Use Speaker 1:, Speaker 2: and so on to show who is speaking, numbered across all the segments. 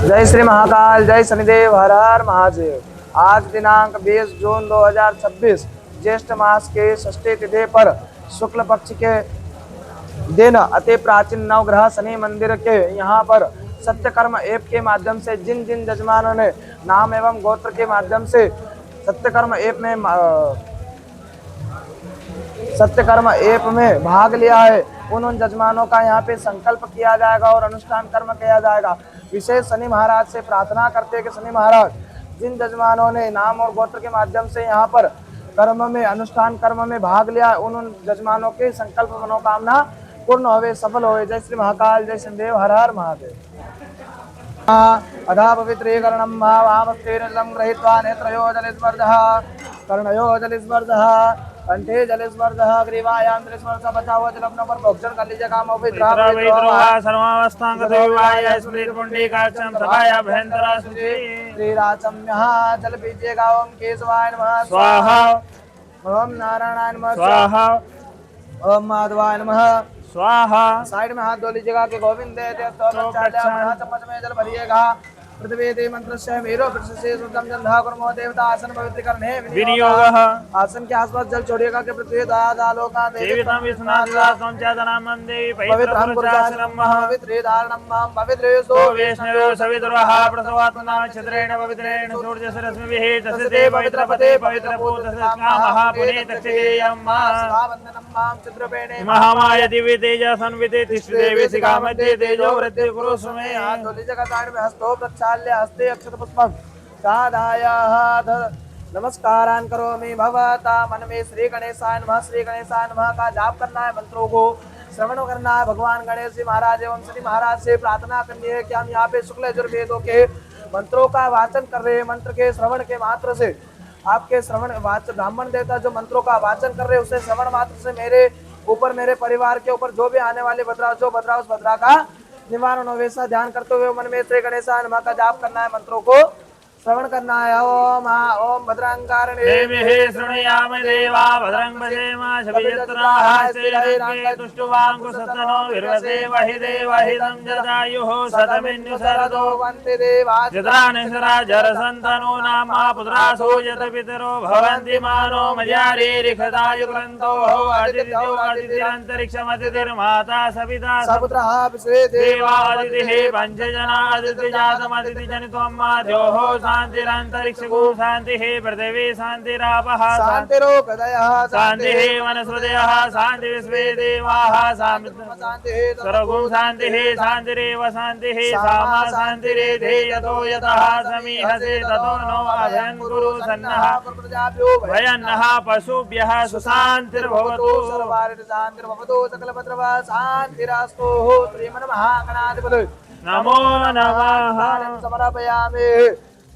Speaker 1: जय श्री महाकाल, जय शनिदेव, हर हर महादेव। आज दिनांक 20 जून 2026 ज्येष्ठ मास के षष्ठी तिथि पर शुक्ल पक्ष के दिन अति प्राचीन नवग्रह शनि मंदिर के यहाँ पर सत्यकर्म ऐप के माध्यम से जिन जिन जजमानों ने नाम एवं गोत्र के माध्यम से सत्यकर्म ऐप में भाग लिया है, उन जजमानों का यहाँ पे संकल्प किया जाएगा और अनुष्ठान कर्म किया जाएगा। विशेष शनि महाराज से प्रार्थना करते हैं कि शनि महाराज, जिन जजमानों ने नाम और गोत्र के माध्यम से यहाँ पर अनुष्ठान कर्म में भाग लिया, उन जजमानों के संकल्प मनोकामना पूर्ण होवे, सफल होवे। जय श्री महाकाल, जय शनिदेव, हर हर महादेव। अधा पवित्रीकरणं वामस्तेन गृहीत्वा नेत्रयो जलस्पर्धः कर्णयो जलस्पर्धः कंठे जलस्पर्धः ग्रीवायां जलस्पर्धः बचाव जलप्न पर भोक्षण कर लीजिए। काम पवित्रोः
Speaker 2: सर्वावस्थां गतोवाय स्मृतिपुण्डिकाक्षं सभाया भयंतरा शुचि
Speaker 1: श्रीराचम्यः जल पीजिएगा। ओम केशवाय नमः
Speaker 2: स्वाहा,
Speaker 1: ओम नारायणाय नमः
Speaker 2: स्वाहा,
Speaker 1: ओम माधवाय नमः
Speaker 2: स्वाहा।
Speaker 1: साइड में हाथ धो लीजिएगा कि गोविंद चम्मच में जल भरिएगा। पृथ्वी देव मंत्र से मेरो से सुतम जंधा कर्मो देवता आसन पवित्रीकरण है
Speaker 2: विनियोगः।
Speaker 1: आसन के आसपास जल छोड़िएगा कि पृथ्वी दालोका
Speaker 2: देवितम विष्णुनाथं चेतनामं देवी
Speaker 1: पवित्रं पुरुषासनं पवित्रे धारणं मां पवित्रेषु
Speaker 2: वैष्णवो सवितुरः प्रसवात्मना नक्षत्रेण पवित्रेण सूर्यस्य रश्मिभिः तस्य पवित्रपते पवित्रपूतस्य कामः पुने तक्षेयं
Speaker 1: वंदनं मां चित्रपेणे
Speaker 2: महामाय दिव्य तेजः संविते तिष्ठदेवी सिकामध्ये तेजो वृद्धि कुरु सुमे।
Speaker 1: हाथ धो लीजिएगा। साइड में हस्तो प्रक्षाल्य हस्ते अक्षत पुष्पं साधायाः नमस्कारान् करोमि भवता। मन में श्री गणेशाय नमः का जाप करना है, मंत्रों को श्रवण करना है। भगवान गणेश जी महाराज एवं शनि महाराज से प्रार्थना करनी है कि हम यहाँ पे शुक्ल यजुर्वेदों के मंत्रों का वाचन कर रहे हैं। मंत्र के श्रवण के मात्र से आपके ब्राह्मण देवता जो मंत्रों का वाचन कर रहे हैं, उसे श्रवण मात्र से मेरे ऊपर, मेरे परिवार के ऊपर जो भी आने वाले बदलाव उस बदलाव का निवारण हो। वैसा ध्यान करते हुए मन में श्री गणेशाय नमः का जाप करना है, मंत्रों को श्रवण करना है। ओम
Speaker 2: भद्रंकारणे शृणुयाम देवा भद्रं भजेम शभियत्राः श्रीरङ्गे तुष्टुवाङ्कुशस्तनो विर्वसेवहि देवहितं जदायुः शतमिन्युशरदो वन्ति देवा जरानिशराजरसन्तनो नामा पुत्रासो यत पितरो भवन्ति मानो मयारीरिखदायुग्रन्थोः अतिथिरन्तरिक्षमतिथिर्माता सविता
Speaker 1: सपुत्रः
Speaker 2: देवादितिः पञ्चजना अतिथिजातमतिथिजनित्वं माध्योः शांतिरंतरिक्ष को शांति है पृथ्वी शांतिरापः
Speaker 1: शांतिरोपदयः
Speaker 2: शांतिः वनस्पतयः शांति विश्वे देवाः शान्तिः सर्वगुण शांतिः शांतिरेव शांतिः सामा शांतिरेधे यतो यतः समीहसे ततो नो अभयं कुरु सन्नः भयन्नः पशुभ्यः सुशान्तिर्भवतु
Speaker 1: शांतिर्भवतु सकलभद्रवा शांतिरास्तु। श्रीमन्महागणाधिपतये
Speaker 2: नमो नमः।
Speaker 1: समर्पयामि।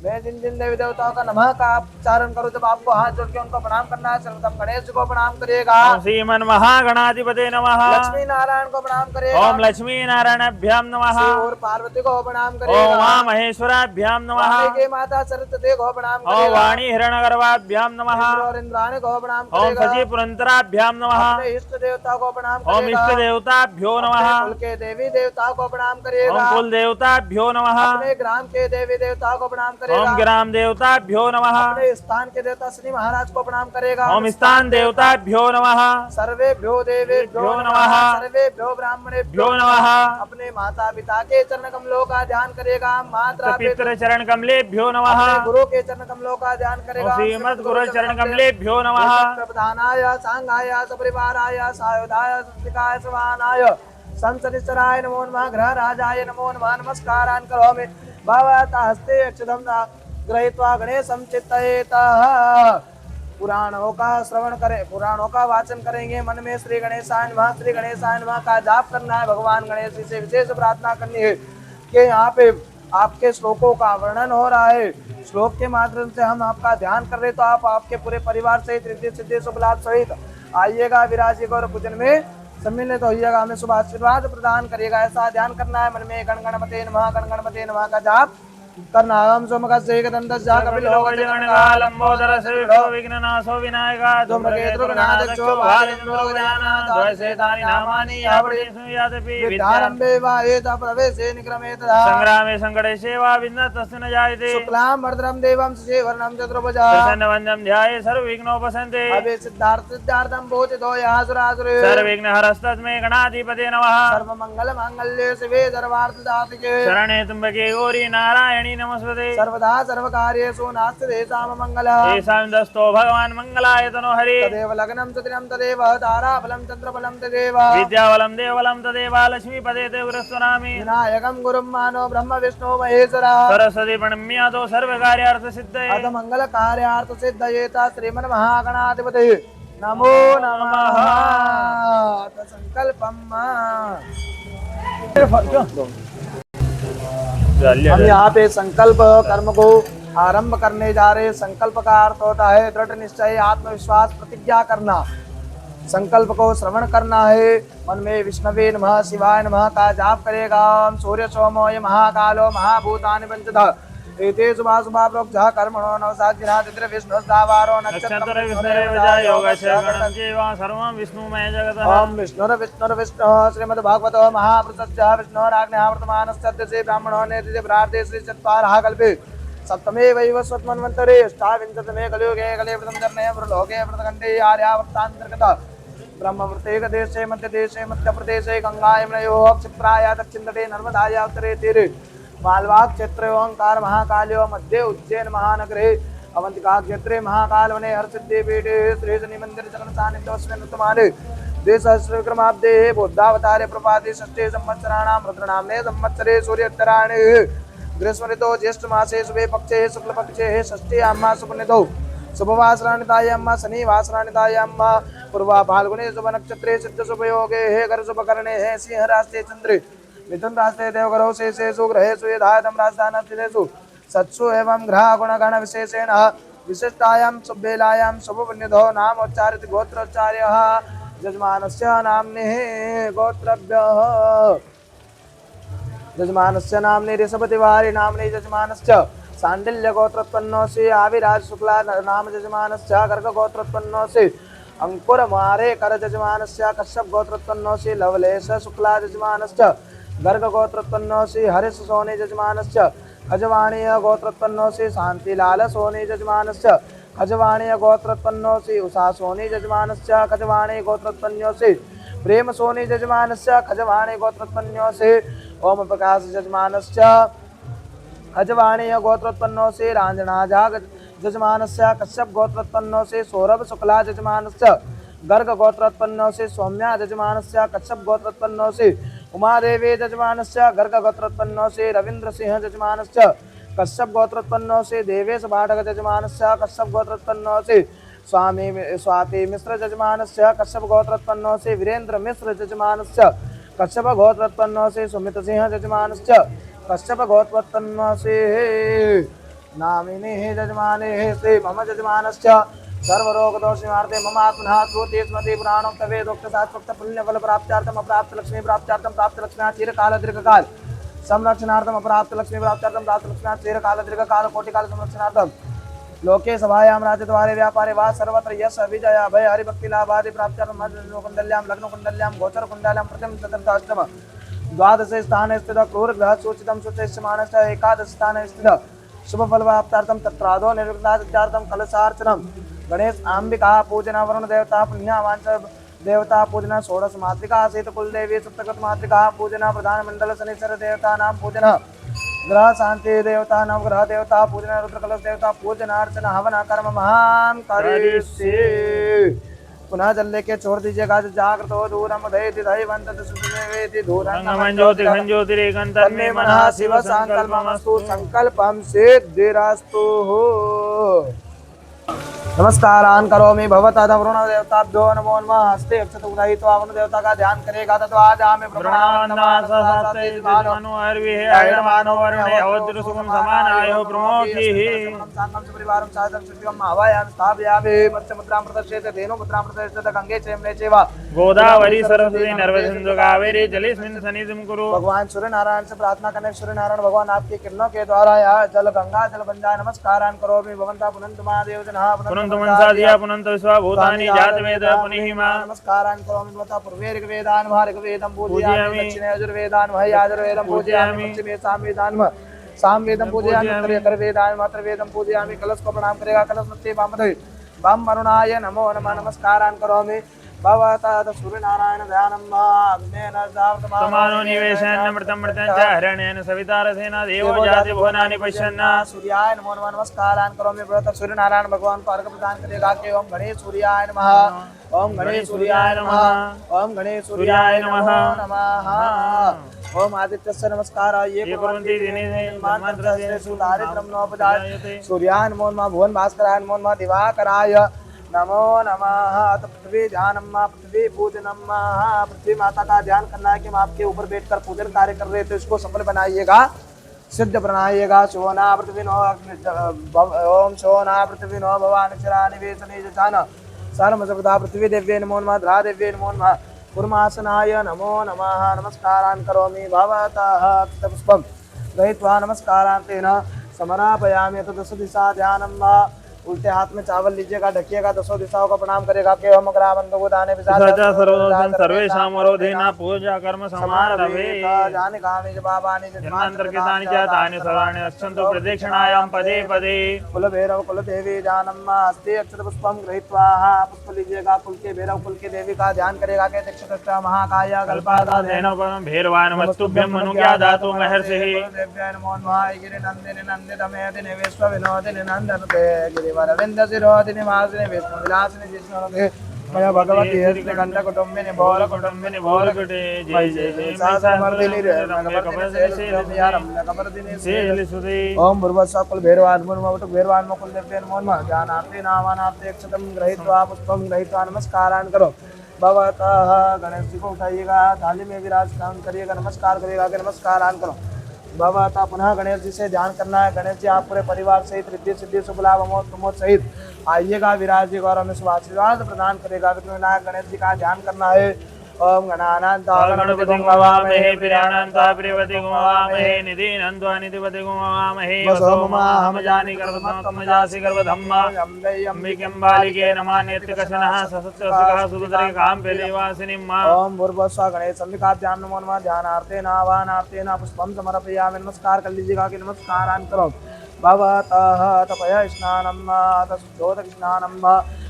Speaker 1: मैं जिन जिन देवी देवताओं का नमः का उच्चारण करूं, जब आपको हाथ जोड़ के उनको प्रणाम करना है। सर्वप्रथम गणेश जी को प्रणाम करिएगा।
Speaker 2: श्रीमन महागणाधिपते नमः।
Speaker 1: लक्ष्मी नारायण को प्रणाम करिएगा।
Speaker 2: ओम लक्ष्मी नारायणाभ्याम नमः।
Speaker 1: और पार्वती को प्रणाम करिएगा।
Speaker 2: ओम उमा महेश्वराभ्याम नमः।
Speaker 1: के माता सरस्वती को प्रणाम करिएगा।
Speaker 2: ओम वाणी हिरण्यगर्भाभ्याम नमः।
Speaker 1: और इंद्राणी को प्रणाम
Speaker 2: ओम
Speaker 1: करिएगा।
Speaker 2: सची पुरंतराभ्याम नमः।
Speaker 1: इष्ट देवता को प्रणाम
Speaker 2: ओम
Speaker 1: करिएगा।
Speaker 2: इष्ट देवताभ्यो नमः।
Speaker 1: कुल के देवी देवता को प्रणाम करिएगा।
Speaker 2: ओम कुल देवताभ्यो नमः।
Speaker 1: अपने ग्राम के देवी देवता को प्रणाम करिएगा।
Speaker 2: ओम ग्राम देवताभ्यो नमः।
Speaker 1: अपने स्थान के देवता शनि महाराज को प्रणाम करेगा।
Speaker 2: ओम स्थान देवताभ्यो नमः।
Speaker 1: सर्वेभ्यो देवेभ्यो
Speaker 2: नमः।
Speaker 1: सर्वेभ्यो ब्राह्मणेभ्यो
Speaker 2: नमः।
Speaker 1: अपने माता पिता के चरण कमलों का ध्यान करेगा। माता
Speaker 2: पितृ चरण कमलेभ्यो नमः।
Speaker 1: गुरु के चरण कमलों का ध्यान करेगा।
Speaker 2: श्रीमद् गुरु चरण कमलेभ्यो नमः।
Speaker 1: प्रधानाय सांगाय सपरिवाराय सायुधाय संस्थिकाय सवानाय संसनिश्चराय नमो नमः। ग्रह राजाय नमो नमः। नमस्कारान् करोमि भवता हस्ते अक्षतं गृहीत्वा गणेशं चिन्तयेतः। पुराणों का श्रवण करें, पुराणों का वाचन करेंगे। मन में श्री गणेशाय नमः का जाप करना है। भगवान गणेश जी से विशेष प्रार्थना करनी है कि यहाँ पे आपके श्लोकों का वर्णन हो रहा है। श्लोक के माध्यम से हम आपका ध्यान कर रहे, तो आप आपके पूरे परिवार सहित रिद्धि सिद्धि शुभ लाभ सहित आइएगा। विराजी गौर पूजन में सम्मिलित होइएगा। हमें शुभ आशीर्वाद प्रदान करिएगा। ऐसा ध्यान करना है। मन में गण गणपते नमः का जाप कर्णागम सोमकस्य एकदन्तस्य
Speaker 2: कपिलोकजगणकालम्बोदरश्रेष्ठो विघ्ननाशो विनायका धूम्रकेतुर्गणाध्यक्षो भालेन्द्रो गजानन द्वयसेतानि नामानि यावदेशुयादपि
Speaker 1: विद्यारम्भे वा एतः प्रवेशे निक्रमे तदा
Speaker 2: संग्रामे सङ्कटे सेवा विघ्नस्तस्य न जायते
Speaker 1: शुक्लां वरदं देवं शशिवर्णं चतुर्भुजः
Speaker 2: प्रसन्नवन्द्यं ध्याये सर्वविघ्नोपशान्ते
Speaker 1: अभि सिद्धार्थं भूतितो यः सुरासुरे
Speaker 2: सर्वविघ्नहरस्तस्मै गणाधिपते नमः
Speaker 1: सर्वमङ्गलमाङ्गल्ये शिवे सर्वार्थसाधिके
Speaker 2: शरणे त्र्यम्बके गौरी नारायणी नमस्ते
Speaker 1: सर्वदा सर्वकार्येषु नास्ति तेषां मङ्गलः
Speaker 2: येषां दस्तो भगवान् मङ्गलाय तनो हरि
Speaker 1: तदेव लग्नं च दिनं तदेव ताराबलं चन्द्रबलं तदेव
Speaker 2: विद्याबलं देवबलं तदेव लक्ष्मीपदे ते गुरुस्वनामि
Speaker 1: विनायकं गुरुं मानो ब्रह्म विष्णु महेश्वरः
Speaker 2: सरस्वती प्रणम्यादो सर्वकार्यार्थसिद्धये
Speaker 1: अथ मङ्गलकार्यार्थसिद्धये श्रीमन्महागणाधिपतये नमो नमः संकल्पम हम यहाँ पे संकल्प कर्म को आरंभ करने जा रहे हैं। संकल्प का अर्थ होता है दृढ़ निश्चय, आत्मविश्वास, प्रतिज्ञा करना। संकल्प को श्रवण करना है। मन में विष्णवे नमः शिवाय नमः का जाप करेगा। सूर्य सोमोय महाकालो महाभूतानि पंचधा एते शुभाशुभा प्रोक्तः कर्मणो नवसाज्ञातिद्र विष्णुस्तावारो
Speaker 2: नक्षत्र विष्णुरेवजा योगस्य गणञ्चैव सर्वं विष्णुमय जगतः
Speaker 1: ओम विष्णुर्विष्णुर्विष्णुः श्रीमद्भागवतो महापुरुषस्य विष्णोराज्ञया वर्तमानस्य ब्राह्मणो नेति प्रार्थे श्री चत्वारः कल्पे सप्तमे वैव स्वत्मन्वन्तरे अष्टाविंशतमे कलियुगे कले प्रथम जन्मे लोके प्रथमखण्डे आर्यावर्तान्तर्गत ब्रह्मवृत्तेकदेशे मध्यदेशे मध्यप्रदेशे गंगा यमुनयोः क्षिप्राया दक्षिणतटे नर्मदाया उत्तरे तीरे मालवा क्षेत्रे ओंकार महाकाल्यो मध्ये उज्जैन महानगरे अवंतिका क्षेत्रे महाकालवने हरसिद्धिपीठे श्री शनि मंदिर जगन सान्निध्यस्मिन् वर्तमाने द्विसहस्रविक्रमाब्दे बुद्धावतारे प्रपादे षष्ठे संवत्सराणां रुद्रनाम्ने संवत्सरे सूर्योत्तरायणे ग्रीष्मऋतौ ज्येष्ठमासे शुभे पक्षे शुक्लपक्षे षष्ठ्यां शुभनिधौ शुभवासराणितायां शनिवासराणितायां पूर्वा फाल्गुने शुभनक्षत्रे सिद्धशुभयोगे हे करशुभकर्णे हे सिंहरास्ते चन्द्रे मिथुन रास्ते देवगरौ शेषेषु ग्रहेषु यथायतं राजधानस्थितेषु सत्सु एवं ग्रह गुणगण विशेषेण विशिष्टायां शुभवेलायां शुभपुण्यधो नामोच्चारित गोत्रोच्चार्यः यजमानस्य नाम्निः गोत्रभ्यः यजमानस्य नाम्नि ऋषभतिवारी नाम्नि यजमानस्य सांडिल्य गोत्रोत्पन्नोऽसि आविराज शुक्ला नाम यजमानस्य गर्ग गोत्रोत्पन्नोऽसि अंकुर मारे कर यजमानस्य कश्यप गोत्रोत्पन्नोऽसि लवलेश शुक्ला यजमानस्य गर्ग गोत्रोत्पन्नोऽसि हरिश सोनि यजमानस्य खजवाणीय गोत्रोत्पन्नोऽसि शांतिलाल सोनि यजमानस्य खजवाणीय गोत्रोत्पन्नोऽसि उषा सोनि यजमानस्य खजवाणी गोत्रोत्पन्नोऽसि प्रेम सोनि यजमानस्य खजवाणी गोत्रोत्पन्नोऽसि ओम प्रकाश यजमानस्य खजवाणीय गोत्रोत्पन्नोऽसि रांजनाजा यजमानस्य कश्यप गोत्रोत्पन्नोऽसि सौरभ शुक्ला यजमानस्य गर्ग गोत्रोत्पन्नोऽसि सौम्या यजमानस्य कश्यप गोत्रोत्पन्नोऽसि उमादेवी यजमानस्य गर्ग गोत्रोत्पन्नोऽसि रवीन्द्र सिंह यजमानस्य कश्यप गोत्रोत्पन्नोऽसि देवेश भाटक यजमानस्य कश्यप गोत्रोत्पन्नोऽसि स्वाति मिश्र यजमानस्य कश्यप गोत्रोत्पन्नोऽसि वीरेन्द्र मिश्र यजमानस्य कश्यप गोत्रोत्पन्नोऽसि सुमित सिंह यजमानस्य कश्यप गोत्रोत्पन्नोऽसि नामिनेः यजमानेः श्री मम यजमानस्य सर्वरोगदोषनिवार्ते मम आत्मनः श्रुति स्मृति पुराणोक्त वेदोक्त शास्त्रोक्त पुण्यफल प्राप्त्यार्थम अप्राप्त लक्ष्मी प्राप्त्यार्थम प्राप्त लक्ष्म्या चिरकाल दीर्घकाल संरक्षणार्थम अप्राप्त लक्ष्मी प्राप्त्यार्थम प्राप्त लक्ष्म्या चिरकाल दीर्घकाल कोटिकाल संरक्षणार्थम लोके सभायां राजद्वारे व्यापारे वा सर्वत्र यश विजय भय हरिभक्ति लाभादि प्राप्त्यार्थम कुंडल्यां लग्न कुंडल्यां गोचर कुंडल्यां प्रथम चतुर्थाष्टम द्वादश स्थाने स्थित क्रूर ग्रह सूचितं सूचयमानस्य एकादश स्थाने स्थित शुभ फल प्राप्त्यार्थम तत्रादो निर्विघ्नार्थम कलशार्चनम गणेश अंबिका पूजन वरुण देवता पुण्यावांच देवता पूजन षोडश मातृका सहित कुलदेवी सप्तगत मातृका पूजन प्रधान मंडल शनिश्चर देवता नाम पूजन ग्रह शांति देवता नवग्रह देवता पूजन रुद्रकलश देवता पूजन अर्चन हवन कर्म महान करिष्ये पुनः जल लेके छोड़ दीजिएगा जागृत हो दूरम दयति दैवंत सुदेवेति दूरम ज्योतिरेकंतन्मे मनः शिव संकल्पमस्तु संकल्पं सिद्धिरस्तु। नमस्कारान् करोमि भवता वरुण देवताभ्यो नमो नमः। हस्ते अक्षत उदयित्वा वरुण देवता का ध्यान करेगा तत्वा जामे
Speaker 2: गोदावरी सरस्वती नर्मदे सिंधु कावेरी जलेस्मिन् सन्निधिं कुरु।
Speaker 1: भगवान सूर्य नारायण से प्रार्थना करने सूर्य नारायण भगवान आपकी किरणों के द्वारा यह जल गंगा जल बन जाए। नमस्कारान् करोमि भवन्ता पुनन्त महादेव जनः
Speaker 2: पुनन्त मनसा धिया पुनन्त विश्वा भूतानि जातवेद पुनिहिमा।
Speaker 1: नमस्कारान् करोमि भवता पूर्वे ऋग्वेदान् वः ऋग्वेदं पूजयामि दक्षिणे यजुर्वेदान् वः यजुर्वेदं पूजयामि पश्चिमे सामवेदान् वः सामवेदं पूजयामि उत्तरे अथर्ववेदान् वः अथर्ववेदं पूजयामि। कलश को प्रणाम करेगा कलश मध्ये वामदे वाम वरुणाय नमो नमः। नमस्कारान् करोमि भवता सूर्यनारायण ध्यानं अग्नेन
Speaker 2: समानो निवेशन्नमृतं मृतं च हरणेन सविता रथेन देवो जाति भुवनानि पश्यन्।
Speaker 1: सूर्याय नमो नमः। नमस्कारान् करोमि भवता सूर्यनारायण भगवान को अर्घ्य प्रदान करेगा कि ओम गणेश सूर्याय नमः ओम गणेश सूर्याय नमः ओम गणेश सूर्याय नमः ओम आदित्यस्य नमस्कार ये कुर्वन्ति दिने मात्रस्य सुदारिद्रं नोपजायते। सूर्याय नमो नमः भुवन भास्कराय नमो नमः दिवाकराय नमो नमः। पृथ्वी ध्यानम पृथ्वी पूजनम। पृथ्वी माता का ध्यान करना है कि हम आपके ऊपर बैठकर पूजन कार्य कर रहे थे, इसको सफल बनाइएगा सिद्ध बनाइएगा। शोना पृथ्वी नो ओम शोना पृथ्वी नो भवान क्षरा निवेशने जान सर्व सर्वदा पृथ्वी देव्ये नमो नमः द्रा देव्ये नमो नमः कुर्मासनाय नमो नमः। नमस्कारान् करोमि भवतः पुष्पं गृहीत्वा नमस्कारान् तेन समरापयामि। तो दश दिशा ध्यानम उल्टे हाथ में चावल लीजिएगा, ढकिएगा, दसों दिशाओं का प्रणाम करेगा कि हम अग्राबंधो दाने
Speaker 2: सर्वेषां वरोधेन पूजा कर्म समारभे।
Speaker 1: जानि कानि च पापानि च
Speaker 2: जन्मान्तर्गतानि च तानि सर्वाणि रक्षन्तु प्रदक्षिणायां पदे पदे।
Speaker 1: कुल भैरव कुल देवी ध्यानम अस्ति अक्षत पुष्पम गृहीत्वा पुष्प लीजिएगा। कुल के भैरव कुल के देवी का ध्यान करेगा कि दक्षिण महाकाय
Speaker 2: कल्पादानेन भैरवानमस्तुभ्यं मनुज्ञा दातु महर्षिः।
Speaker 1: देव्याय नमो नमः। गिरिनन्दिनि नन्दितमेदिनि विश्वविनोदिनि नन्दनुते गिरिवरविन्द शिरोदिनि वासिनि विष्णुविलासिनि जिष्णुनुते मया भगवती हस्ते कंठ कुटुम्बिनि भोर कुटुम्बिनि भोर कुटे जय जय जय सामर्दिनि रमणकपर्दिनि ओम भूर्भुवस्सुः कुल भैरवान् नमो भैरवान् कुल देव्ये नमो नमः। ध्यानार्थे नामानार्थे अक्षतं गृहीत्वा पुष्पं गृहीत्वा नमस्कारान् करो भवतः। गणेश जी को उठाइएगा, थाली में विराजमान करिएगा, नमस्कार करिएगा कि नमस्कारान् करो भवता। पुनः गणेश जी से ध्यान करना है। गणेश जी आप पूरे परिवार सहित रिद्धि सिद्धि शुभ लाभ अमोद प्रमोद सहित आइएगा, विराजिएगा और हमें शुभ आशीर्वाद प्रदान करेगा। विघ्नविनायक गणेश जी का ध्यान करना है। ओम गणानान्ता गणपतिं हवामहे प्रियाणान्ता प्रियवतिं हवामहे निधिनान्त्वा निधिपतिं हवामहे वसोममाहं जानि गर्भधम्मजासि गर्भधम्मा अम्बिकें बालिके नमः नेत्रकशनः ससस्रसुखः सुभद्रिकां पेलिवासिनीं मा। ओम भूर्भुवस्सुः गणेश अंबिकाभ्यां नमो नमः। ध्यानार्थेन आवाहनार्थेन पुष्पं समर्पयामि। नमस्कार कर लीजिएगा कि नमस्कारान् करो भवतः। तपय स्नानम शुद्धोदक स्नानम।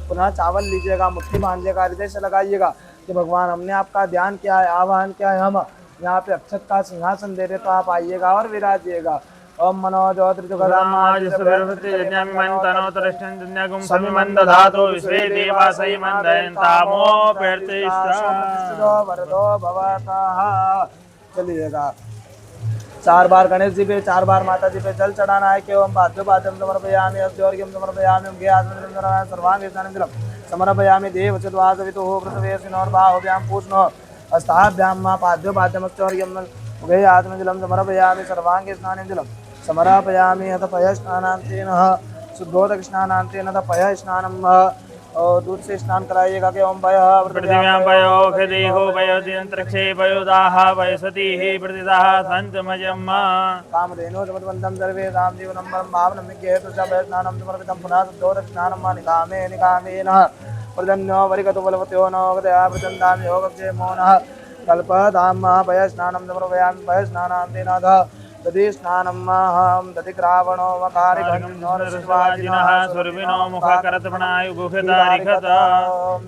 Speaker 1: पुनः चावल लीजिएगा, मुट्ठी बांधिएगा, हृदय से लगाइएगा कि भगवान हमने आपका ध्यान किया है, आवाहन किया है, हम यहाँ पे अक्षत का सिंहासन दे रहे तो आप आइएगा और विराजिएगा। ओम चलिएगा। 4 बार गणेश जी पे 4 बार माता जी पे जल चढ़ाना है कि ओम बाध्यो बाध्यम समर्पयामि अस्योर्घ्यं समर्पयामि ज्ञानं सर्वांगे स्नानं समर्पयामि देव चतुर्वासवितुः पृथ्वेऽस्मिन्नोर्बाहुभ्यां पूष्णो हस्ताभ्यां मा पाद्यो पाद्यमश्चौर्यं उभे आत्मजलं समर्पयामि सर्वांगे स्नानं जलं समर्पयामि। अथ पय स्नानान्तेन शुद्धोदक स्नानान्तेन अथ पय स्नानं और दूध से स्नान कराइएगा कि ओम पय
Speaker 2: पृथिव्यां पयो खदेहो पयो दिनंतरिक्षे पयो दाहा पयसतिः प्रतिदाः सन्तमजम्
Speaker 1: कामधेनो समद्वन्तं सर्वेषां जीवनं भावनं विज्ञेतु च पय स्नानं समर्पितं पुनः शुद्धोदक स्नानं निकामे निकामेन प्रजन्यो वरिगतो बलवत्यो नोगदया प्रचन्दां योगक्षेमो नः कल्पदां पय स्नानं समर्पयामि। पय स्नानान्तेन दधि स्नानमहं दधि ग्रावणो वकारिघ्नोरशिवाजिनः सुरभिनो मुखकरतपणायु गुह्यतारिखत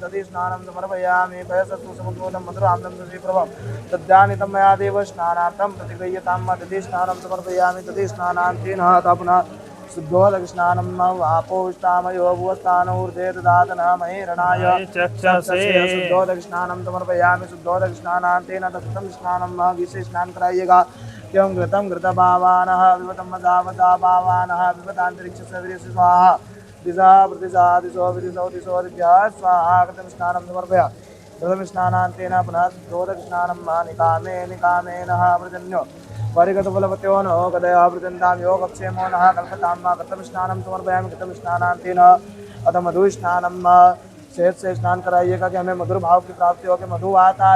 Speaker 1: दधि स्नानं समर्पयामि। पयसस्तु समुद्भूतं मधुरामृतं दधिप्रभं तद्यानितं मया देव स्नानार्थं प्रतिगृह्यतां दधि स्नानं समर्पयामि। दधि स्नानान्तेन पुनः शुद्धोदक स्नानं वापोष्टामयो भुवस्थानूर्धे ददातनः महेरणाय चक्षसे शुद्धोदक स्नानं समर्पयामि। शुद्धोदक स्नानान्तेन तत्तं स्नानं घी स्नान कराइएगा। क्यों घृतं घृतभावानः विवतं मदावदाभावानः विवतान्तरिक्षस्य स्वाहा दिशा प्रतिशा दिशो विदिशो दिशो दिभ्यः स्वाहा कृतं स्नानं समर्पयामि प्रथम स्नानान्तेन पुनः शुद्धोदक स्नानं निकामे निकामेनः वृजन्यो परिगतफलपत्यो नो गदयः वृजन्तां योगक्षेमो नः कल्पतां कृतं स्नानं समर्पयामि कृतं स्नानान्तेन अथ मधु स्नानं सेहत से स्नान कराइएगा कि हमें मधुर भाव की प्राप्ति हो कि मधु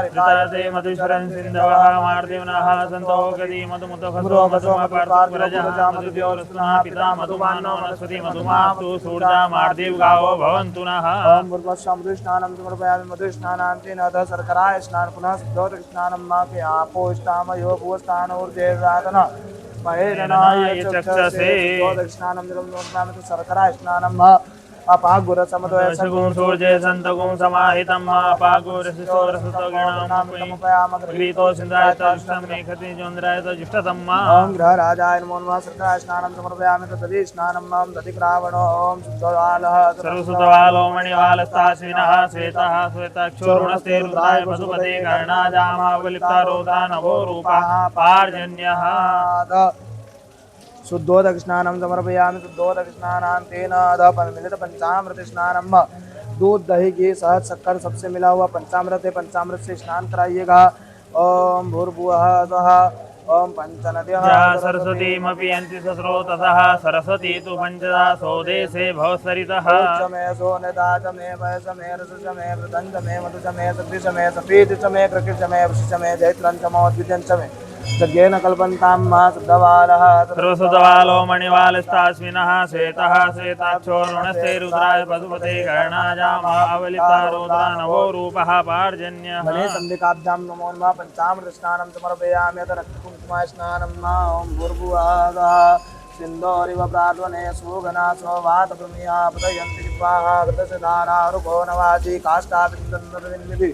Speaker 2: ऋताते मधुशरन् सिन्धवः मार्देवनः सन्तो गति मधुमुतखसो मधुमापार्थप्रजा मधुदेवरस्तुनः पिता मधुमानो वनस्पति मधुमाप्तु सूर्या मार्देव गावो भवन्तु नः।
Speaker 1: ओम भूर्भुवस्सुः मधु स्नानं समर्पयामि मधु स्नानान्तेन अतः शर्कराय स्नान पुनः शुद्धोदक स्नानं मा के आपो स्तामयो भूस्थानोर्देवादन महेरणाय चक्षसे शुद्धोदक स्नानं समर्पयामि शर्कराय स्नानं मा अपागुर समदय
Speaker 2: सगुं सूर्ये सन्तगुं समाहितं अपागुरसिसोरसतगणमग्रीतो सिन्धायतष्टं मेखति चन्द्रायतजुष्टतं
Speaker 1: ओम ग्रहराजाय नमो नमः श्रद्धा स्नानं समर्पयामि तदि स्नानं मां दधिक्रावणो ओम शुद्धवालः
Speaker 2: सर्वसुतवालो मणिवालस्ताश्विनः श्वेतः श्वेताक्षोरुणस्ते रुद्राय पशुपते कर्णाजामावलिप्तारोधा नवो रूपः पार्जन्यः
Speaker 1: शुद्धोदक स्नानं समर्पयामि शुद्धोदक स्नानान्तेन मिलित पंचामृत स्नानं दूध दही घी शहद शक्कर सबसे मिला हुआ पंचामृत है पंचामृत से स्नान कराइएगा ओम भूर्भुवः स्वः ओम पंचनद्यः
Speaker 2: सरस्वतीमपि यन्ति सस्रोतसः सरस्वती तु पंचदा सोदेशे भवसरितः
Speaker 1: मे सोनदा च मे वयस मे रस च मे वृदं च मे मधु च मे सद्रि च मे सफेद च मे कृकिर च मे वृष च मे जैत्रं च मोद्विजं च मे यज्ञेन कल्पन्तां मा शुद्धवालः
Speaker 2: सर्वसुतवालो मणिवालस्ताश्विनः श्वेतः श्वेताक्षोरुणस्ते रुद्राय पशुपते कर्णाजामावलिप्तारोधा नवो रूपः पार्जन्यः
Speaker 1: मणे संधिकाभ्यां नमो नमः पंचामृत स्नानं समर्पयामि अथ रक्तकुङ्कुम स्नानं मा ओम भूर्भुवः सिन्दूरिव प्राध्वने सुगना स्ववातभृमिया प्रदयन्ति जिह्वाः घृतसिधारारुको नवाजी काष्ठाबिन्दन्नरविन्निधि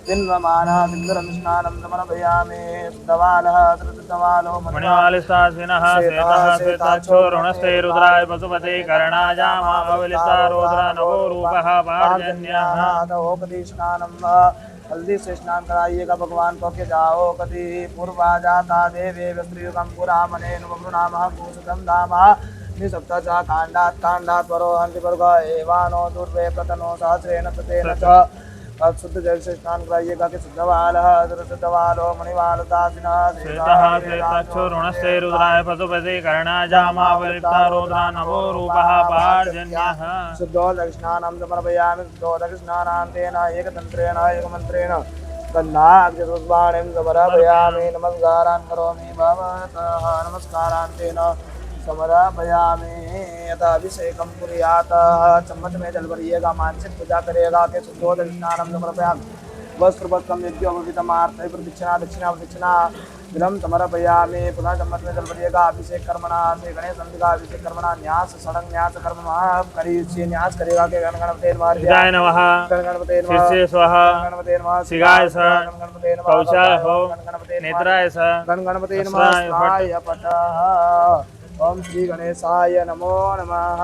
Speaker 1: दिन्वमानः सिन्दूरं स्नानं समर्पयामि शुद्धवालः शुद्धवालो
Speaker 2: मणिवालस्ताश्विनः श्वेतः श्वेताक्षोरुणस्ते रुद्राय पशुपते कर्णाजामावलिप्तारोधा नवो रूपः पार्जन्यः
Speaker 1: ओपति स्नानं हल्दी से स्नान कराइएगा भगवान को के जाओ कति पूर्वा जाता देवे स्त्रीयुगं पुरामनेन बभ्रुनामः भूषितं धामः निसप्त च काण्डात् परो हन्ति पर्ग एवानो दुर्वे प्रतनो सहस्रेण ततेन च शुद्ध जल से स्नान कराइएगा कि शुद्धवालः शुद्धवालो मणिवालदासिनः
Speaker 2: श्वेतः श्वेताक्षोरुणस्ते रुद्राय पशुपते कर्णाजामावलिप्तारोधा नवो रूपः पार्जन्यः
Speaker 1: शुद्धोदक स्नानं समर्पयामि शुद्धोदक स्नानान्तेन एकतन्त्रेण एकमन्त्रेण गन्धाग्निपुष्पाणिं समर्पयामि नमस्कारान् करोमि भवतः नमस्कारान्तेन समर्पयामि यथा अभिषेकं कुर्यात् चम्मच में जल भरिएगा मानसिक पूजा करिएगा कि शुद्धोदक स्नानं समर्पयामि वस्त्रवस्त्रं यज्ञोपवीतमार्थ प्रदक्षिणा दक्षिणा प्रदक्षिणा विलम समर्पयामि पुनः चम्मच में जल भरिएगा अभिषेक कर्मणा श्री गणेश संधिका अभिषेक कर्मणा न्यास षडंग न्यास कर्म करिए न्यास करिएगा कि गणगणपते नमः गणगणपते नमः
Speaker 2: शिगाय स कौशाय हो नेत्राय स
Speaker 1: गणगणपते नमः पटः ओम श्री गणेशाय नमो नमः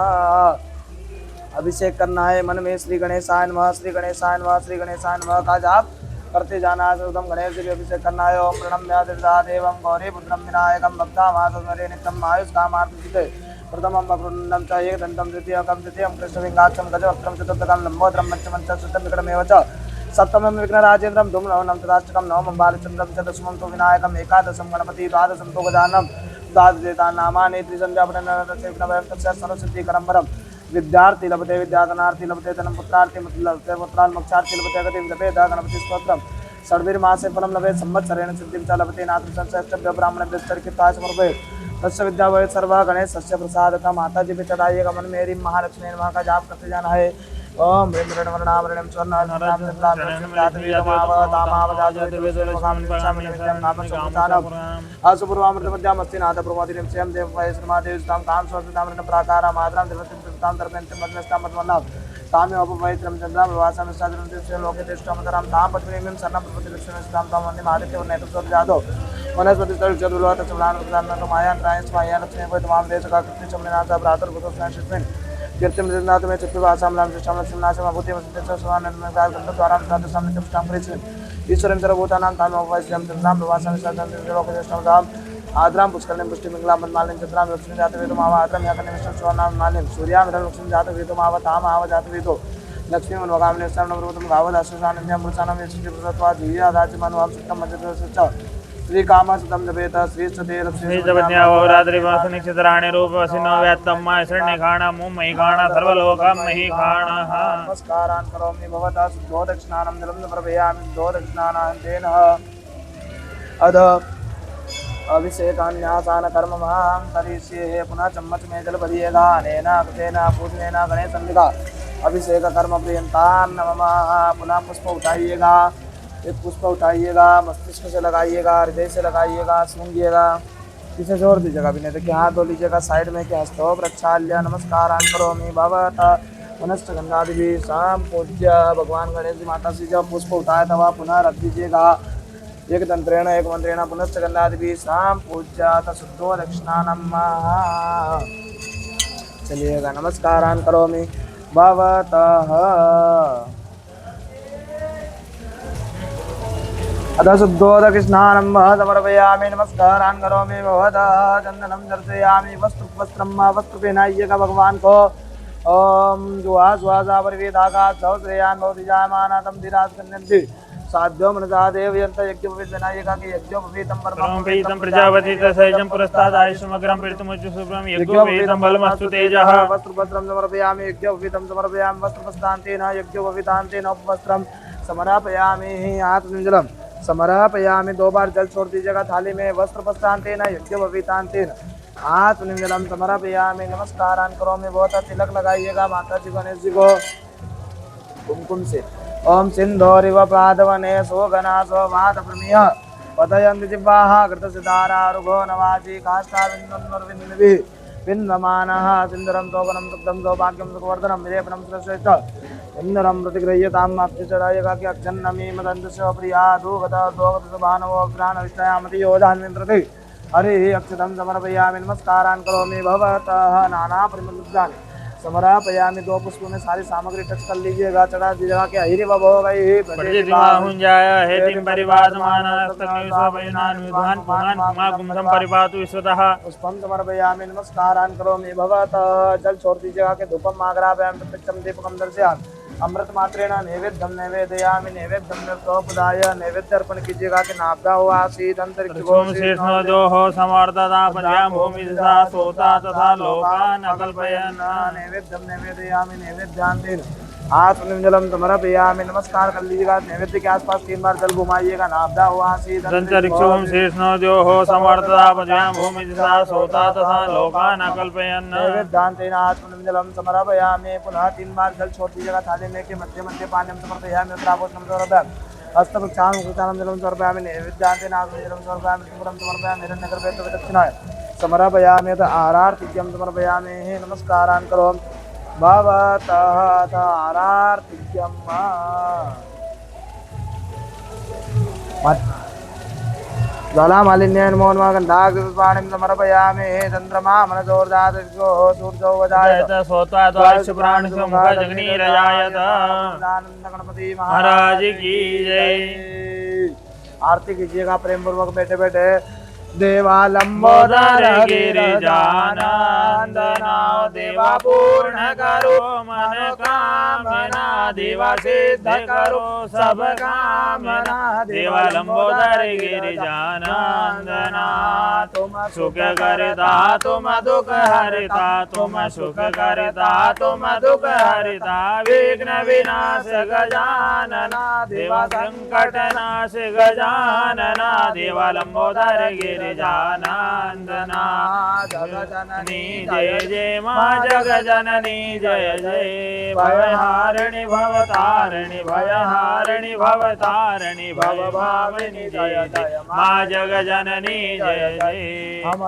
Speaker 1: अभिषेक करना है मन में श्री गणेशाय नमः श्री गणेशाय नमः श्री गणेशाय नमः का जाप करते जाना है उत्तम गणेश जी अभिषेक करना है ओम प्रणम्य देवं गौरी पुत्रम विनायकम भक्तामासुरे नित्यम आयुष कामार्थिते प्रथमं वक्रतुण्डं च एकदन्तं द्वितीयकं तृतीयं कृष्णलिङ्गाक्षं गजवक्त्रं चतुर्थकं लम्बोदरं पञ्चमं च शुद्धं विक्रमेव च सप्तमं विघ्नराजेन्द्रं धूम्रवनं तदाष्टकं नवमं बालचन्द्रं च दशमं तु विनायकम् एकादशं गणपति द्वादशं तु गजाननं द्वादशेतान्नामानि त्रिसन्ध्यापठनवयं तस्य सर्वसिद्धिकरं परं विद्यार्थी लभते विद्याधनार्थी लभते धनं पुत्रार्थी लभते पुत्रान् मोक्षार्थी लभते गतिं लभेत गणपति स्तोत्रं षड्भिर्मासे फलं लभेत् संवत्सरेण सिद्धिं च लभते नातृसंशयश्च ब्राह्मणेभ्यस्तर्किताय समर्पयेत् तस्य विद्या भवेत् सर्वः गणेशस्य प्रसादतः माताजी पे चढ़ाइएगा मन में ह्रीं महालक्ष्मी नमः का जाप करते जाना है ओम ह्रीं असुपूर्वामृतमध्यामस्ति नाथ प्रमोदिनीं स्वयं देवश्रमादेवतां कां स्वस्तामृतं प्राकारा मातरां देवतां दर्पयन्तीं मद्मस्तां मद्मन्नां तामेव अपवित्रं चन्द्रां विवासां निष्ठादनं देवस्य लोके तिष्ठमतरां तां पद्मिनीं शरणं प्रपत्तिलक्ष्मीस्तां तां वन्दे मादित्यवर्णयतुस्वर्जातो वनस्पतिस्तरुचदुर्वातचमलानुप्रदानं मायान्त्राय स्वाया लक्ष्मी भवतमां देशकाकृतिचमनाथ भ्रातर्भूतस्नाशिस्मिन् कीर्तिमृदनाथ में चित्तवासां लां शिष्टामलक्ष्मीनाशं अभूतिमसिद्धस्य स्वानन्दनगारगन्धद्वारां साधुसाम्नित्यं करिष्यन् ईश्वरं सर्वभूतानां तामेव अपवित्रं चन्द्रां विवासां निष्ठादनं देवस्य लोके तिष्ठमतरां आद्राम पुष्करणे पुष्टि मंगला मनमालिन चंद्राम लक्ष्मी जात वेदो मावा आद्रम याकने विष्णु चौनाम मालिन सूर्या मिरन लक्ष्मी जात वेदो मावा ताम आवा जात वेदो लक्ष्मी मनोगामिने सर्वम प्रभुतम गावद अश्वसानंद्यम मृषानम यशस्वी प्रसत्वा धीया राज्य मनवाम सुक्तम मध्यदेव सच्चा श्री कामसुतम जपेत श्री सते लक्ष्मी
Speaker 2: जपन्यावो रात्रि वासनिक्षत्राणि रूपवसिनो व्यात्तम शरण्य खाणा मुम्मयि खाणा सर्वलोकं महि खाणः
Speaker 1: नमस्कारान् करोमि भवता शुद्धो दक्षिणानं निरन्तर प्रभयामि शुद्धो दक्षिणानान्तेन अध अभिषेकान्यासान कर्म महां करिष्ये पुनः चम्मच में जल भरिएगा अनेन कृतेन पूजनेन गणेशंदिका अभिषेक कर्म प्रियंतान नमः पुनः पुष्प उठाइएगा एक पुष्प उठाइएगा मस्तिष्क से लगाइएगा हृदय से लगाइएगा सूंघिएगा किसे जोर दीजिएगा भी नहीं तो क्या हाथ धो लीजिएगा साइड में क्या हस्तो प्रक्षाल्य नमस्कारान् करोमि भवता पुनश्च गंगादिभिः शाम पूज्य भगवान गणेश जी माता से जब पुष्प उठाया था वह पुनः रख दीजिएगा एक तंत्रेण एक मंत्रेण पुनश्च गंगादिभिः शाम पूज्य तशुद्धो दक्षिणानं चलिएगा नमस्कारान् करोमि भवतः अतः शुद्धोदकृष्णानं समर्पयामि नमस्कारान् करोमि भवतः चन्दनं दर्शयामि वस्त्रं वस्त्र पहनाइएगा भगवान को ओम जुहा परिवेदागा श्रेयान भवति जायमाना तम धीराज कन्यन्ति साध्यो मनसा देव यंत यज्ञोपवीत बनाइएगा कि यज्ञोपवीतम
Speaker 2: परमप्रीतम प्रजापति तसैजं पुरस्ताद आयुष्मग्रं प्रीतमुज्जुसुभ्रं यज्ञोपवीतम बलमस्तु तेजः
Speaker 1: वस्त्रं समर्पयामि यज्ञोपवीतम समर्पयामि वस्त्रपस्तान्तेन यज्ञोपवीतान्तेन उपवस्त्रं समर्पयामि आत्मनिर्जलम् समर्पयामि 2 बार जल छोड़ दीजिएगा थाली में वस्त्रपस्तान्तेन यज्ञोपवीतान्तेन आत्मनिर्जलम् समर्पयामि नमस्कारान् करोमि बहुत तिलक लगाइएगा माता जी गणेश जी को कुमकुम से ओम सिंधोरिव पादवने सोगना सोमात प्रमिय पतयन्ति जिह्वाः कृतसितारा रुघो नवाजी काष्ठाविन्दुर्विन्दिभिः विन्दमानः सिन्दूरं शोभनं सुग्धं सौभाग्यं सुखवर्धनं विलेपनं श्रेष्ठ इंद्रं प्रतिगृह्यतां अक्षरायका कि अक्षन्नमी मदन्तस्य प्रिया दूगतसुभानवो प्राणविष्टयामति योधान्विं प्रति हरिः अक्षतं समर्पयामि नमस्कारान् करोमि भवतः नानापरिमलद्रव्याणि समर्पयामि 2 पुष्पों में सारी सामग्री टच कर लीजिएगा चढ़ा दीजिएगा कि हिरि भवो गई
Speaker 2: प्रतिदिवाहुंजाय हेतिं परिवादमानस्तन्निस्वभयनान् विद्वान् पुमान् पुमागुंसं परिपातु विश्वतः
Speaker 1: पुष्पं समर्पयामि नमस्कारान् करोमि भवतः जल छोड़ दीजिएगा कि धूपं आग्रापयामि प्रत्यक्षं दीपकं दर्शयामि अमृत मात्रेण नैवेद्यं नैवेदयामि नैवेद्यं निर्तोपदाय नैवेद्य अर्पण कीजिएगा कि नाभ्या हुआ आसीत्
Speaker 2: अंतरिक्षोः समर्दता पद्यां भूमि सा सोता तथा लोकान् अकल्पयन्
Speaker 1: नैवेद्यं नैवेदयामि नैवेद्यान्तेन आत्मनिर्जलं समर्पयामि नमस्कार कर लीजिएगा नैवेद्य के आसपास 3 बार जल घुमाइएगा नाभ्या हुआ आसीत्
Speaker 2: अंतरिक्षों शेषनोद्योः समर्दता पद्यां भूमि सा सोता तथा लोकान् अकल्पयन्
Speaker 1: नैवेद्यान्तेन आत्मनिर्जलं समर्पयामि पुनः 3 बार जल छोड़ दीजिएगा थाली में के मध्य मध्य पानीं समर्पयामि द्रावोष्णं समर्पयामि हस्तप्रक्षालनं कृतानं जलं समर्पयामि नैवेद्यान्तेन आत्मनिर्जलं समर्पयामि सुपुरं समर्पयामि हिरण्यगर्भेतदक्षिणाय समर्पयामि यत् आरार्तिक्यं समर्पयामि नमस्कारान् करोमि भवतः आरार्तिक्यं ज्वालामालिन्येन मौनमा गन्धाग्निपाणिं समर्पयामि चन्द्रमा मनसोर्जातयो सूर्यो वजायत
Speaker 2: सोत्वाद्वायुष्प्राणिसमुखजग्निरजायत
Speaker 1: गणपति
Speaker 2: महाराज की जय।
Speaker 1: आरती कीजिएगा प्रेम पूर्वक बैठे बैठे देवा लंबोदर गिरिजानंदना देवा पूर्ण करो मन कामना देवा सिद्ध करो सब कामना देवा लंबोदर गिरिजानंदना तुम सुख करता तुम दुख हरता तुम सुख करता तुम दुख हरता विघ्न विनाश गजानना देवा संकट नाश गजानना देवा लंबोदर गिरिजानंदना जगजननी जय जय माँ जगजननी जय जय भयहारिणी भवतारिणी भयहारिणी भवतारिणी भवभाविनी जय जय माँ जगजननी जय जय हम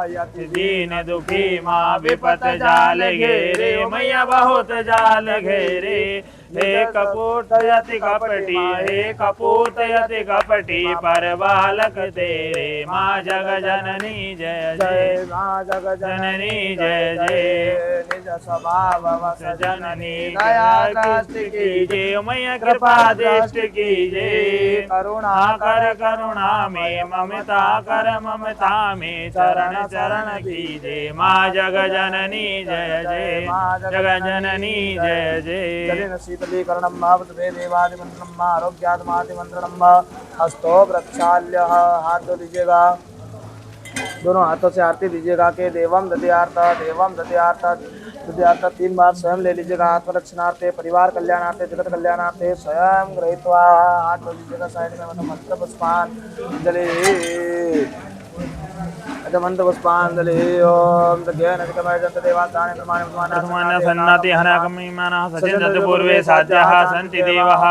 Speaker 1: दीन दुखी माँ विपत जाल घेरे मैया बहुत जाल घेरे हे कपूत यति कपटी हे कपूत यति कपटी पर बालक तेरे माँ जग जननी जय जय माँ जग जननी जय जय निज स्वभाव
Speaker 2: जननी
Speaker 1: दया
Speaker 2: दया
Speaker 1: दृष्टि
Speaker 2: कीजिए मैया कृपा दृष्टि कीजिए
Speaker 1: करुणा
Speaker 2: कर करुणा में ममता कर ममता में चरण चरण कीजिए माँ जग जननी जय जय जग जननी जय जय
Speaker 1: जलेन शीतलीकरणं महावतवे देवादिमन्त्रं आरोग्यात्मादिमन्त्रणं हस्तो प्रक्षाल्य हाथ धो लीजिएगा दोनों हाथों से आरती दीजिएगा के देवम दध्यार्थ 3 बार स्वयं ले लीजिएगा आत्मरक्षणार्थे परिवार कल्याणार्थे जगत कल्याणार्थे स्वयं गृहीत्वा हाथ धो लीजिएगा साइड में मंत्र पुष्पांजलि मंत्र पुष्पांजलि ओम
Speaker 2: प्रथमान् सन्नति हनकमिमानः सचिन्तति पूर्वे साध्याः सन्ति देवः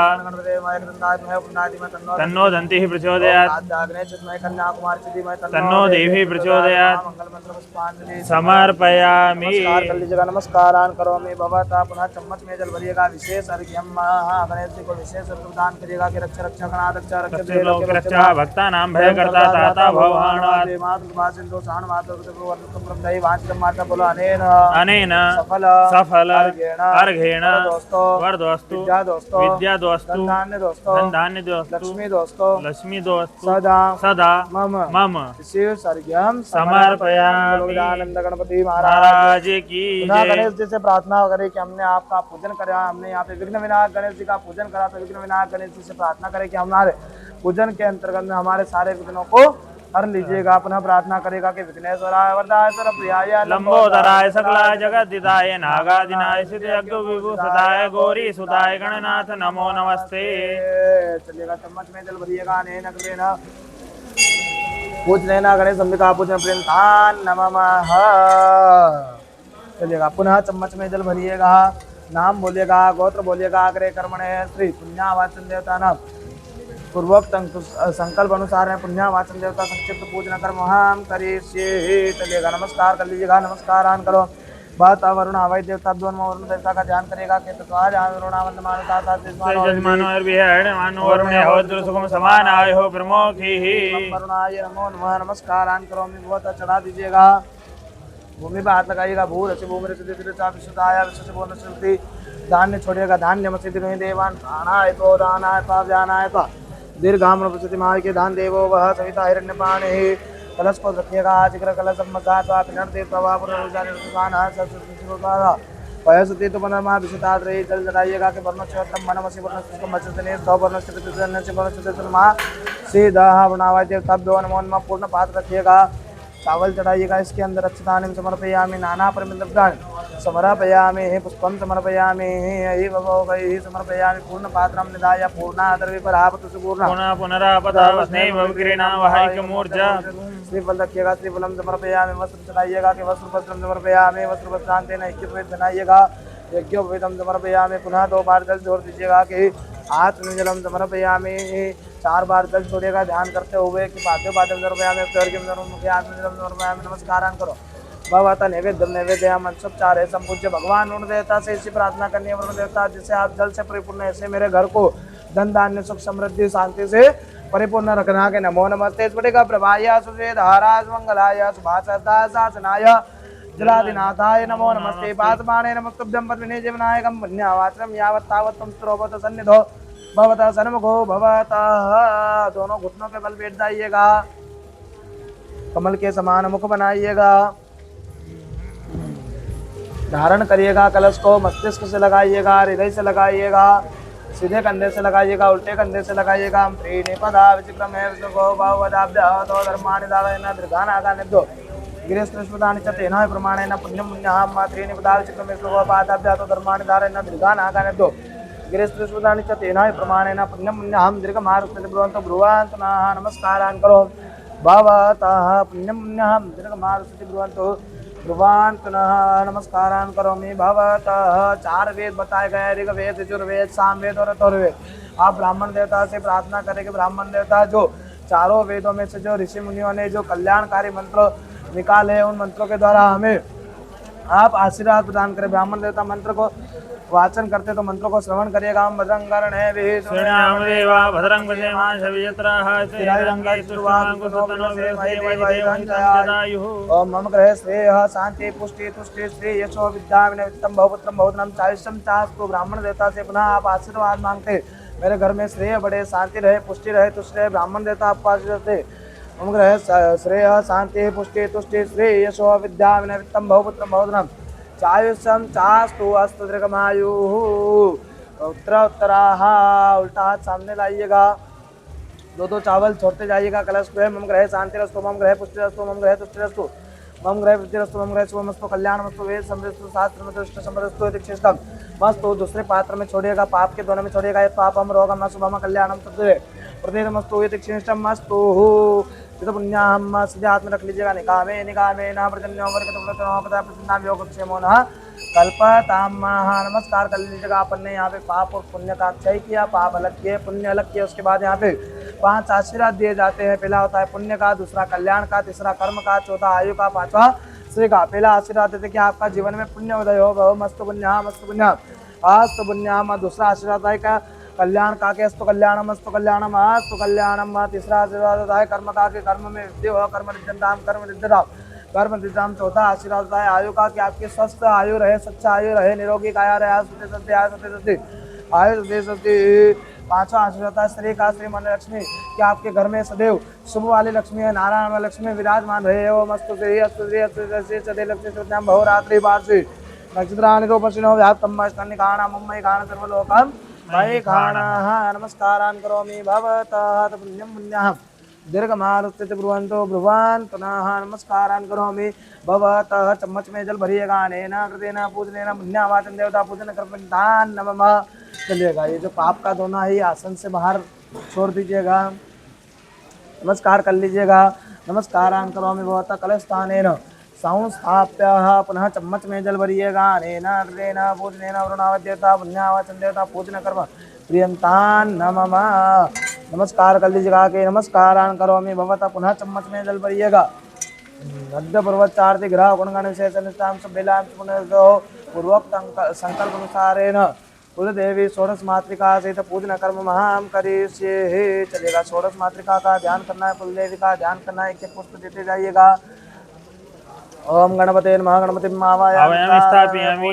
Speaker 2: तन्नो दन्तिः प्रचोदयात् तन्नो देवी प्रचोदयात् समर्पयामि।
Speaker 1: नमस्कार कर लीजिएगा नमस्कारान करोमि भवता पुनः चम्मच में जल भरिएगा विशेष अर्घ्यम गणेश जी को विशेष अर्घ्य प्रदान करिएगा कि रक्षा रक्षा गणाध
Speaker 2: रक्षा भक्तानां भयकर्ता दाता भवानात् अनेन सफल अर्घेण वरदोस्तु विद्या दोस्तु धन दोस्तु लक्ष्मी दोस्तु सदा मम
Speaker 1: विशेष अर्घ्यम
Speaker 2: समर्पयामि।
Speaker 1: आनंद गणपति
Speaker 2: महाराज की जय।
Speaker 1: गणेश जी से प्रार्थना करें कि हमने आपका पूजन करा, हमने यहाँ पे विघ्न विनायक गणेश जी का पूजन करा, तो विघ्न विनायक गणेश जी से प्रार्थना करें कि हमारे पूजन के अंतर्गत में हमारे सारे विघ्नों को हर लीजिएगा। पुनः प्रार्थना करेगा कि विघ्नेश्वराय वरदाय सर्वप्रियाय
Speaker 2: लंबोदराय सकलाय जगद्दिताय नागादिनाय सिद्धयज्ञ विभूषिताय गौरी सुताय गणनाथ नमो नमस्ते।
Speaker 1: चलिएगा चम्मच में जल भरिएगा नैन लेना पूज लेना गणेश अंबिका पूजन प्रेम धान नमः। चलिएगा पुनः चम्मच में जल भरिएगा नाम बोलिएगा गोत्र बोलिएगा अग्रे कर्मणे श्री पुण्यावाचन देवता नाम पूर्वक संकल्प अनुसार है पुण्यावाचन देवता संक्षिप्त पूजन कर्म हम करिष्ये। चलिएगा नमस्कार कर लीजिएगा नमस्कारान करो बात वरुण हवाई देवता वरुण देवता का ध्यान करेगा कि वरुणाय नमो नमः नमस्कारान करो बहुत चढ़ा दीजिएगा भूमि पर हाथ लगाइएगा भू रचि भूमि रचि धान्य छोड़िएगा धान्य मसिद्धि देवान प्राणाय तो दानाय पाव्यानाय तो दीर्घाम प्रसिद्धि माय के दान देवो वह सविता हिरण्यपाणे कलश को रखिएगा जिक्र कलश वयसती तो पुनर्मा विशुद्धात रही जल जलाइएगा कि वर्णोच्चम मनमसी वर्णने सौ वर्णमा सीधा बनावा देवताभ्यो नमो नमः पूर्ण पात्र रखिएगा चावल चढ़ाइएगा इसके अंदर अच्छादान समर्पयामि नाना परमिन्द्रान् समर्पयामि पुष्पं समर्पयामि भवगैः समर्पयामि पूर्ण पात्रं निधाय पूर्णादर्वि परापतु सुपूर्ण
Speaker 2: पुनः पुनरापतावस्नै भवगिरिणा वहाइकमूर्जा
Speaker 1: श्रीफल रखिएगा श्रीफलम समर्पयामि वस्त्र चढ़ाइएगा कि वस्त्र वस्त्रम समर्पयामि वस्त्र वस्त्रांतेन ऐक्यपवेद बनाइएगा यज्ञोपवेदम समर्पयामि पुनः 2 बार जल जोड़ दीजिएगा कि आत्मजलम समर्पयामि 4 बार जल छोड़ेगा ध्यान करते हुए कि पाद्यो पाद्यम समर्पयामि आत्मजलम समर्पयामि नमस्कारान करो भगवता नैवेद्यम नैवेद्य मनसोपचार है संपूज्य भगवान वरुण देवता से इसी प्रार्थना करनी है वरुण देवता जिसे आप जल से परिपूर्ण ऐसे मेरे घर को धन धान्य सुख समृद्धि शांति से परिपूर्ण रखना के नमो नमस्ते स्फटिका प्रभाय सुषेद हराज मंगलाय सुभाषदाय जलादिनाथाय नमो नमस्ते पादमाने नमस्तुभ्यं पद्मिने जीवनायकं पुण्यावाचनं यावत् तावत् त्वं स्त्रोभत सन्निधो भवतः सन्मुखो भवतः दोनों घुटनों पे बल बैठ जाइएगा कमल के समान मुख बनाइएगा धारण करिएगा कलश को मस्तिष्क से लगाइएगा हृदय से लगाइएगा सीधे कंधे से लगाइएगा उल्टे कंधे से लगाइएगा पदा विचिक्रम है धर्मानि दावयन दीर्घानागानिभ्यो गिरिस्त्रस्मदानि च तेन प्रमाणेन पुण्यं पुण्यहं त्रीणि पदा विचिक्रमे श्लोकोपादाभ्यां धर्माणि दारयन दीर्घानागानिभ्यो गिरिस्त्रस्मदानि च तेन प्रमाणेन पुण्यं पुण्यहं दीर्घमारुक्ते ब्रुवन्तो ब्रुवन्तु नमस्कारान् करो भवतः पुण्यं पुण्यहं दीर्घमारुक्ते ब्रुवन्तो ब्रुवान्तु नमस्कारान् करोमि भवतः 4 वेद बताए गए ऋग्वेद यजुर्वेद सामवेद और अथर्ववेद। आप ब्राह्मण देवता से प्रार्थना करें कि ब्राह्मण देवता जो चारों वेदों में से जो ऋषि मुनियों ने जो कल्याणकारी मंत्र निकाले उन मंत्रों के द्वारा हमें आप आशीर्वाद प्रदान करें। ब्राह्मण देवता मंत्र को वाचन करते तो मंत्रों को श्रवण करिएगा। हम भद्रंगरण है
Speaker 2: श्रेण्यामदेवा भद्रं पश्येमां शवियत्राः स्थिरैरङ्गैः तुष्टुवाङ्कुशतनुर्भेदं
Speaker 1: ओम मम ग्रहे श्रेयः शांति पुष्टि तुष्टि श्री यशो विद्या विनवित्तम बहुपुत्रम बहुधनम चायुष्यम चास्तु। ब्राह्मण देवता से पुनः आप आशीर्वाद मांगते, मेरे घर में श्रेय बढ़े, शांति रहे, पुष्टि रहे, तुष्टि रहे। ब्राह्मण देवता आपको आशीर्वाद दे। मम ग्रहे श्रेय शांति पुष्टि तुष्टि श्री यशो विद्या विनवित्तम बहुपुत्रम बहुधनम चायुष्यम चास्तु अस्तु दीर्घमायु। उत्तराहा उल्टा हाथ सामने लाइएगा, दो दो चावल छोड़ते जाइएगा कलश पे। मम ग्रहे शांति रस्तु, मम ग्रहे पुष्टि रस्तु, मम ग्रहे तुष्टि रस्तु, मम ग्रहे वृद्धि रस्तु, मम ग्रहे शुभमस्तु कल्याणमस्तु वेद समृद्धस्तु शास्त्र मस्तु समृद्धस्तु यतिक्षेष्टम मस्तु। दूसरे पात्र में छोड़िएगा, पाप के दोनों में छोड़िएगा। ये पापम रोगम न शुभम कल्याणम तद्वे प्रदेशमस्तु यतिक्षेष्टम मस्तु। चित पुण्याहम सीधे हाथ में रख लीजिएगा। निकामे निकामे न प्रजन्यो वर्ग योगक्षेमो न कल्पतामः। नमस्कार कर लीजिएगा। अपन ने यहाँ पे पाप और पुण्य का क्षय किया, पाप अलग किए, पुण्य अलग किए। उसके बाद यहाँ पे 5 आशीर्वाद दिए जाते हैं। पहला होता है पुण्य का, दूसरा कल्याण का, तीसरा कर्म का, चौथा आयु का, पांचवा श्री का। पहला आशीर्वाद देते कि आपका जीवन में पुण्य उदय हो, बहु मस्त पुण्य मस्त पुण्य अस्तु पुण्य। दूसरा आशीर्वाद है का कल्याण का के अस्तु कल्याणम अस्तु कल्याणम अस्तु कल्याणम। तीसरा आशीर्वाद होता है कर्म का के कर्म में वृद्धि हो, कर्म रिद्धताम कर्म रिद्धताम कर्म रिद्धताम। चौथा आशीर्वाद होता है आयु का कि आपकी स्वस्थ आयु रहे, सच्चा आयु रहे, निरोगी काया रहे, आयुष्य सत्य आयु सत्य। पांचवा आशीर्वाद होता है श्री का, श्री मन लक्ष्मी कि आपके घर में सदैव शुभ वाली लक्ष्मी है, नारायण लक्ष्मी विराजमान रहे हो। मस्तु श्री अस्तु श्री अस्तु सदैव लक्ष्मी सत्याम बहुरात्रि वार्षि नक्षत्राणि रूपसिनो व्याप्तम स्तन्नि काणा मुम्बई काण सर्वलोकम मयि काणः। नमस्कारान् करोमि भवतः पुण्यं पुण्यः दीर्घमारुस्थिति ब्रुवन्तो ब्रुवान् पुनः नमस्कारान् करोमि भवतः। चम्मच में जल भरिएगा, अनेन कृतेन पूजनेन पुण्यावाचन देवता पूजन कर्मदान नमः। चलिएगा, ये जो पाप का दोना है ये आसन से बाहर छोड़ दीजिएगा, नमस्कार कर लीजिएगा। नमस्कारान् करोमि भवतः कलस्थानेन संस्थाप्य पुनः चम्मच में जल भरिएगा, अनेन कृतेन पूजनेन वरुणावद्यता पुण्यावाचन देवता पूजन कर्म प्रियंतान नमः। नमस्कार कर लीजिएगा कि नमस्कारान् करोमि भवतः। पुनः चम्मच में जल भरिएगा। नद्य पर्वतार्ति ग्रह गुणगण विशेष निष्ठाम बेलाम पूर्वोक्त संकल्प अनुसारेण कुलदेवी षोडश मातृका सहित पूजन कर्म महाम करिष्ये। चलेगा, षोडश मातृका का ध्यान करना है, कुलदेवी का ध्यान करना है। एक पुष्प देते जाइएगा। ओम गणपते नमः गणपतिं आवाहयामि स्थापयामि।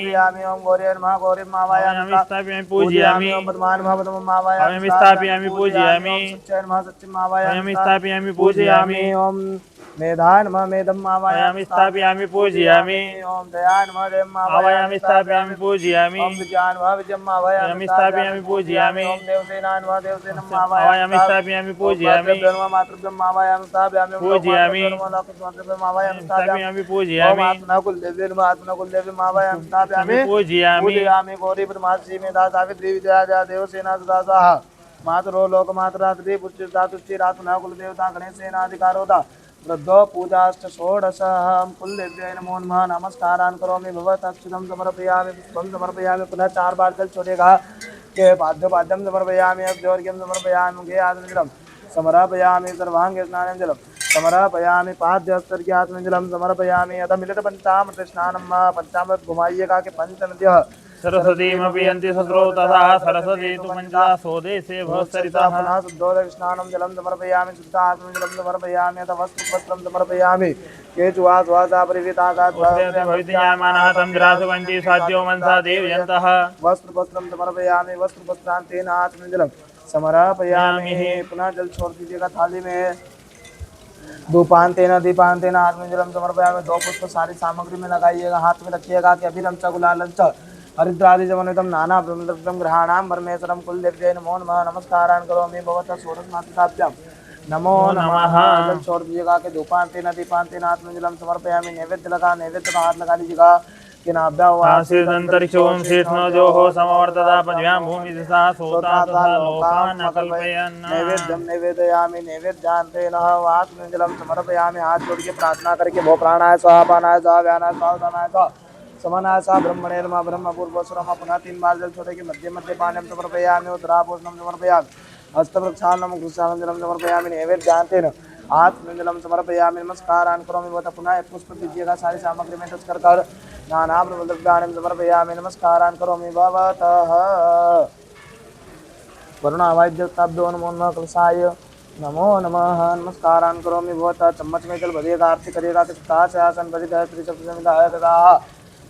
Speaker 1: ओम गौरी नमः गौरीं आवाहयामि स्थापयामि पूजयामि। ओम पद्माय नमः पद्मं आवाहयामि स्थापयामि पूजयामि। ओम सच्चाय नमः सच्चिं आवाहयामि स्थापयामि पूजयामि। ओम मेधाय नमः मेधम् आवाहयामि स्थापयामि पूजयामि। ओम दयाय नमः दयम् आवाहयामि स्थापयामि पूजयामि। ओम विजयाय नमः विजयम् आवाहयामि स्थापयामि पूजयामि। ओम देवसेनाय नमः देवसेनम् आवाहयामि स्थापयामि पूजयामि। ओम नमः मातृभ्यम् आवाहयामि स्थापयामि पूजयामि। ओम नमः लोकमातृभ्यम् आवाहयामि स्थापयामि पूजयामि। ओम आत्मना कुलदेवी नमः आत्मना कुलदेवी आवाहयामि स्थापयामि पूजयामि। गौरी ब्रह्मासी मेधा सावित्री विजया देवसेना सदा मातरो लोकमातरात्रि पुष्टिता तुष्टिरात्मना कुलदेवता गणेशेनाधिकारोदा वृद्धो पूजाश्च षोडश। कुलदेव्यै नमो नमः। नमस्कारान् करोमि भवतः। अक्षतं समर्पयामि, पुष्पं समर्पयामि। पुनः 4 बार जल छोड़ेगा के पाद्यपाद्यं समर्पयामि, अभ्योर्घ्यं समर्पयामि, गेयात्मजलं समर्पयामि, सर्वाङ्गे स्नानं जलं समर्पयामि, पाद्यस्तर्घ्यात्मजलं समर्पयामि। अथ मिलित पंचामृत स्नानं पंचामृत घुमाइएगा के पंच नद्यः
Speaker 2: सरस्वतीमपि यन्ति सस्रोतः सरस्वती तु पञ्चदा सोदेशे भवत्सरितः।
Speaker 1: पुनः शुद्धोदक स्नानं जलं समर्पयामि, शुद्धात्मजलं समर्पयामि। अथ वस्त्रं समर्पयामि। केचुवासवासा परिवितागात्
Speaker 2: भविष्यामानः तं विरासवन्ति साध्यो मनसा देवयन्तः।
Speaker 1: वस्त्रं समर्पयामि, वस्त्रवस्त्रान्तेन आत्मजलं समर्पयामि। पुनः जल छोड़ दीजिएगा थाली में। धूपांतेन दीपांतेन आत्मजलं समर्पयामि। 2 पुष्प सारी सामग्री में लगाइएगा, हाथ में रखिएगा कि अभिरंच गुलालंच हरिद्रादि जवनितम नाना ब्रह्मदत्तम ग्रहाणाम परमेश्वरम कुलदेव्यै नमो नमः। नमस्कारान् करोमि भवतः। षोडश मातृकाभ्यां नमो नमः। जल छोड़ दीजिएगा कि धूपांतेन दीपांतेन आत्मजलं समर्पयामि। नैवेद्य लगा, नैवेद्य का हाथ लगा लीजिएगा कि
Speaker 2: नाभ्यावासिदन्तरिक्षों शेषनो जो हो समवर्तता पद्भ्यां भूमि दिशा सोता तथा लोकान् अकल्पयन्।
Speaker 1: नैवेद्यं निवेदयामि, नैवेद्यान्तेन आत्मजलं समर्पयामि। हाथ जोड़ के प्रार्थना करके भो प्राणाय स्वाहा पानाय स्वाहा व्यानाय स्वाहा उदानाय स्वाहा समानाय स्वाहा ब्रह्मणे नमः। ब्रह्म पूर्वस्वरम। पुनः 3 बार जल छोड़े के मध्य मध्य पानीं समर्पयामि, उत्तरापोषणं समर्पयामि, हस्तप्रक्षालनं कृष्णाञ्जलं समर्पयामि। नैवेद्यान्तेन आत्मनिर्जलम समर्पयामि नमस्कारान् करोमि भवता पुनः एक पुष्प दीजिएगा सारी सामग्री में टच कर नाना ब्रह्मद्रव्याणि समर्पयामि नमस्कारान् करोमि भवतः वरुणावाय देवताभ्यो नमो नमः कलशाय नमो नमः नमस्कारान् करोमि भवतः चम्मच में जल भरिएगा आरती करिएगा किसका से आसन भरिएगा श्री सप्तमी तथा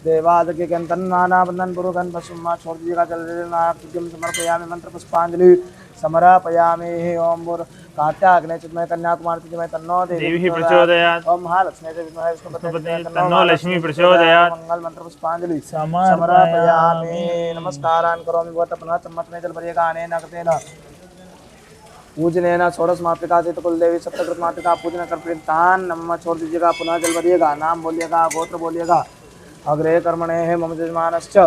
Speaker 1: देवादि के अंतन नाना बंधन पुरुषन पशुमा छोड़ दीजिएगा जल नाम समर्पयामि मंत्र पुष्पांजलि समर्पयामि ओम बुर कात्याग्ने चिन्मय कन्याकुमारी चिन्मय तन्नो
Speaker 2: देवी प्रचोदयात्
Speaker 1: ओम महालक्ष्मी देवी विद्महे विष्णुपत्नी
Speaker 2: तन्नो लक्ष्मी प्रचोदयात्
Speaker 1: मंगल मंत्र पुष्पांजलि
Speaker 2: समर्पयामि
Speaker 1: नमस्कारान् करोमि भवतः पुनः चम्मच में जल भरिएगा अनेन कृतेन पूजनेन षोडश मातृका से कुलदेवी सप्तकृत मातृका पूजन कर तान नम छोड़ दीजिएगा पुनः जल भरिएगा नाम बोलिएगा गोत्र बोलिएगा अग्रे कर्मणे है मम यजमानश्च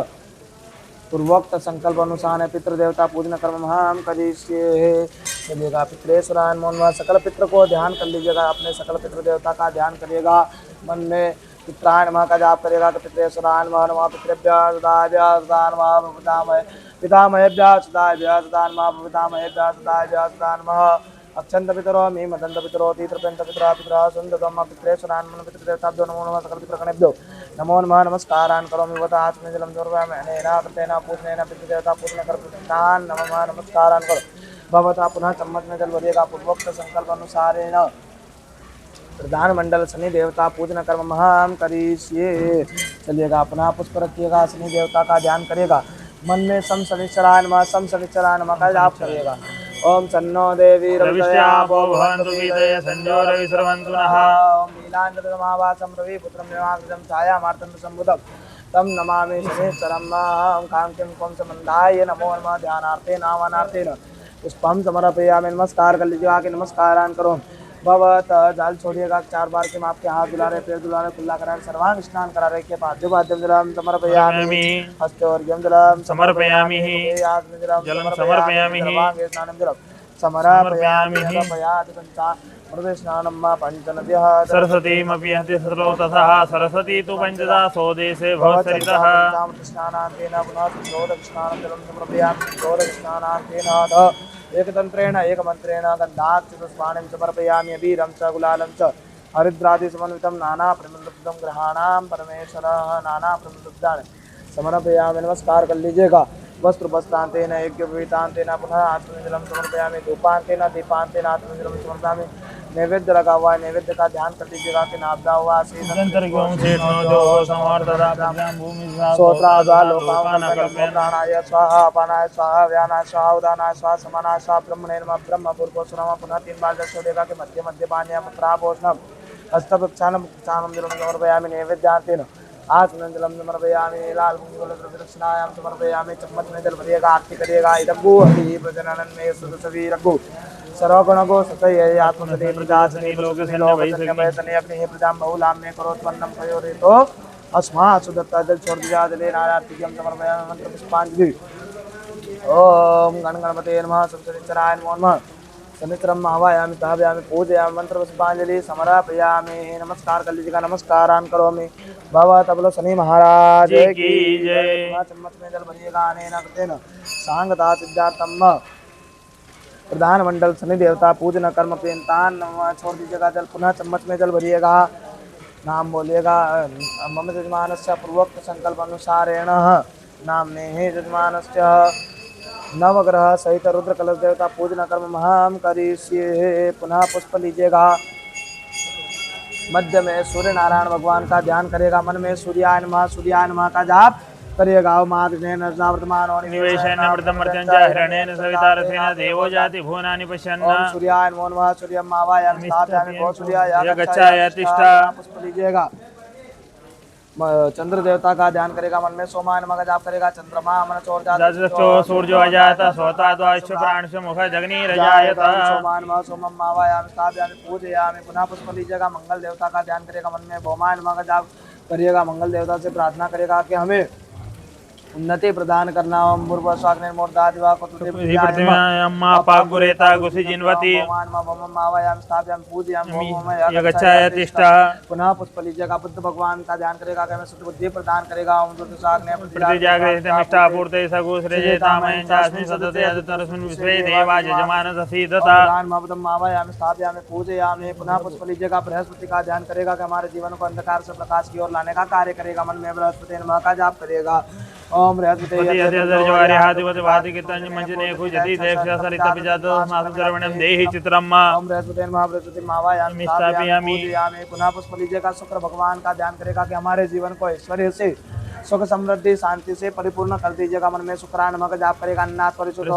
Speaker 1: पूर्वोक्त संकल्प अनुसार पितृदेवता पूजन कर्म हम करिष्ये चलिएगा पितृेश्वरान मोहन सकल पितृ को ध्यान कर लीजिएगा अपने सकल पितृदेवता का ध्यान करिएगा मन में पित्रायण नमः का जाप करिएगा तो पितृेश्वरान नमः पितृभ्यः सदाभ्यः सदा नमः पितामहेभ्यः सदाभ्यः सदा नमः पितामहेभ्यः सदाभ्यः सदा नमः अक्षंत पितरो मी मदंत पितरो तीत्रपेंत पितरा पितरा सुंदरम पितृेश्वरान मन पितृदेवताभ्यो नमो नमः सकल पितृगणेभ्यो नमो नमः नमस्कारान् करोमि भवतः आत्मनिर्जलं समर्पयामि अनेन कृतेन पूजनेन पितृदेवता पूजन कर्तृतान् नमः नमस्कारान् करो भवतः पुनः चम्मच में जल भरिएगा पूर्वोक्त संकल्प अनुसारेण प्रधान मंडल शनि देवता पूजन कर्म हम करिष्ये चलिएगा पुनः पुष्प रखिएगा शनि देवता का ध्यान करिएगा मन में सम शनिश्चराय नमः का जाप करिएगा ओम सन्नो देवी
Speaker 2: रविश्यापो भवन्तु वीतय संजो रविस्रवन्तु नः
Speaker 1: ओम नीलांजनमावासं रविपुत्रं निवासं छायामार्तण्ड संबुधं तं नमामि शनिश्चरं ओम कांतिं कों समन्धाय नमो नमः ध्यानार्थे नामानार्थेन पुष्पं समर्पयामि नमस्कार कर लीजिएगा कि नमस्कारान् करो भवत जाल छोड़िएगा 4 बार के आपके हाथ दुला रहे पैर दुला रहे कुल्ला करा सर्वांग स्नान करा रहे के पाद्य पाद्यम जलम समर्पयामि हस्तोर्घ्यं जलम
Speaker 2: समर्पयामि जलं समर्पयामि
Speaker 1: सर्वांगे स्नानं जलम समर्पयामि समर्पयामि पंचा मृदे स्नानं मा पंचनद्यः
Speaker 2: सरस्वतीमपि हति सर्वो तथा सरस्वती तु पंचदा सोदेशे भवसरितः
Speaker 1: स्नानान्तेन पुनः स्नानं जलं समर्पयामि स्नानान्तेन एकतंत्रेण एकमंत्रेण गन्धाक्षतस्पाणिं समर्पयामि अबीरं च गुलालं च हरिद्रादिसमन्वितं नाना प्रमदुग्धं ग्रहाणां परमेश्वरः नाना प्रमदुग्धानि समर्पयामि नमस्कार कर लीजिएगा वस्त्र वस्त्रांतेन यज्ञोपवीतांतेन पुनः आत्मनिर्जलं समर्पयामि धूपांतेन दीपांतेन आत्मनिर्जलं समर्पयामि नैवेद्य लगा हुआ है नैवेद्य का ध्यान कर लीजिएगा कि नाभदा हुआ प्राणाय स्वाहा अपानाय स्वाहा व्यानाय स्वाहा उदानाय स्वाहा समानाय स्वाहा ब्रह्मणे नमः ब्रह्म पूर्वोत्सव पुनः 3 बार जल छोड़ेगा कि मध्य मध्य पानीयं प्रापोषणं हस्तप्रक्षालनं जलं समर्पयामि नैवेद्यार्तेन आत्मनिर्जलं समर्पयामि लाल दक्षिणायां समर्पयामि चम्मच में जल भरिएगा आरती करिएगा इदग्गु हरि प्रजननं में सुदसवी रघु सर्वगुणगो सतये आत्मसते प्रजासने लोकसने लोकसने अग्नि प्रजां बहुलां में करोत्पन्नं पयोरितो अस्मात् सुदत्ता जल छोड़ दिया जले नारार्तिक्यं समर्पयामि मंत्र पुष्पांजलि ओम गण गणपते नमः सप्तशनिचराय नमो नमः शनिचरं आवाहयामि धावयामि पूजयामि मंत्र पुष्पांजलि समर्पयामि नमस्कार कर लीजिएगा नमस्कारान् करोमि भवतः बोलो शनि महाराज की जय चम्मच में जल भरिएगा अनेन कृतेन सांगता सिद्धार्थम प्रधान मंडल शनि देवता पूजन कर्म पेंतान छोड़ दीजिएगा जल पुनः चम्मच में जल भरिएगा नाम बोलिएगा मम यजमानस्य पूर्वोक्त संकल्प अनुसारेण नाम्ने यजमानस्य नवग्रह सहित रुद्र कलश देवता पूजन कर्म हम करिष्ये पुनः पुष्प लीजिएगा मध्य में सूर्य नारायण भगवान का ध्यान करेगा मन में सूर्याय नमः का जाप करिएगा
Speaker 2: निवेशेन अमृतमर्त्यं च हिरण्येन सविता रथेन देवो जाति भुवनानि पश्यन्
Speaker 1: सूर्याय नमो नमः सूर्यं आवाहयामि स्थापयामि कौशल्याय
Speaker 2: गच्छाय तिष्ठ
Speaker 1: पुष्प लीजिएगा चंद्र देवता का ध्यान करेगा मन में सोमाय नमः का जाप करेगा चंद्रमा मन चोर
Speaker 2: जातो सूर्यो अजात सोता द्वाश्च प्राणश्च मुख जग्निरजायत
Speaker 1: सोमाय नमः सोमं आवाहयामि स्थापयामि पूजयामि पुनः पुष्प लीजिएगा मंगल देवता का ध्यान करेगा मन में भौमाय नमः का जाप करिएगा मंगल देवता से प्रार्थना करेगा कि हमें उन्नति प्रदान करना। ओम पूर्व स्वाग्निर्मूर्धा दिवा
Speaker 2: इति प्रतिमायाम्मा पागुरेता गुसिजिन्वति
Speaker 1: भगवान मां भम मावायाम स्थापयाम पूजयाम ओम
Speaker 2: यगच्छाय तिष्ठा
Speaker 1: पुनः पुष्पलीजिया का बुद्ध भगवान का ध्यान करेगा कि हमें शुद्ध बुद्धि प्रदान करेगा। ओम दुर्द स्वाग्ने
Speaker 2: प्रतिजागृतमिष्टापूर्ते सगोश्रेजेतामयं चास्मि सदते अदतरस्मिन् विश्वे देवा यजमानससीदता
Speaker 1: भगवान मां भम मावायाम स्थापयाम पूजयाम। पुनः पुष्पलीजिया का बृहस्पति का ध्यान करेगा कि हमारे जीवन को अंधकार से प्रकाश की ओर लाने का कार्य करेगा। मन में बृहस्पति नमः का जाप करेगा। ओम बृहस्पति ओम बृहस्पति नमः बृहस्पति मावायाम स्थापयामि पूजयामि। पुनः पुष्पलीजिया का शुक्र भगवान का ध्यान करेगा कि हमारे जीवन को ऐश्वर्य से सुख समृद्धि शांति से परिपूर्ण कर दीजिएगा। मन में शुक्रान नमः का जाप करेगा। अन्नात् परिशुद्ध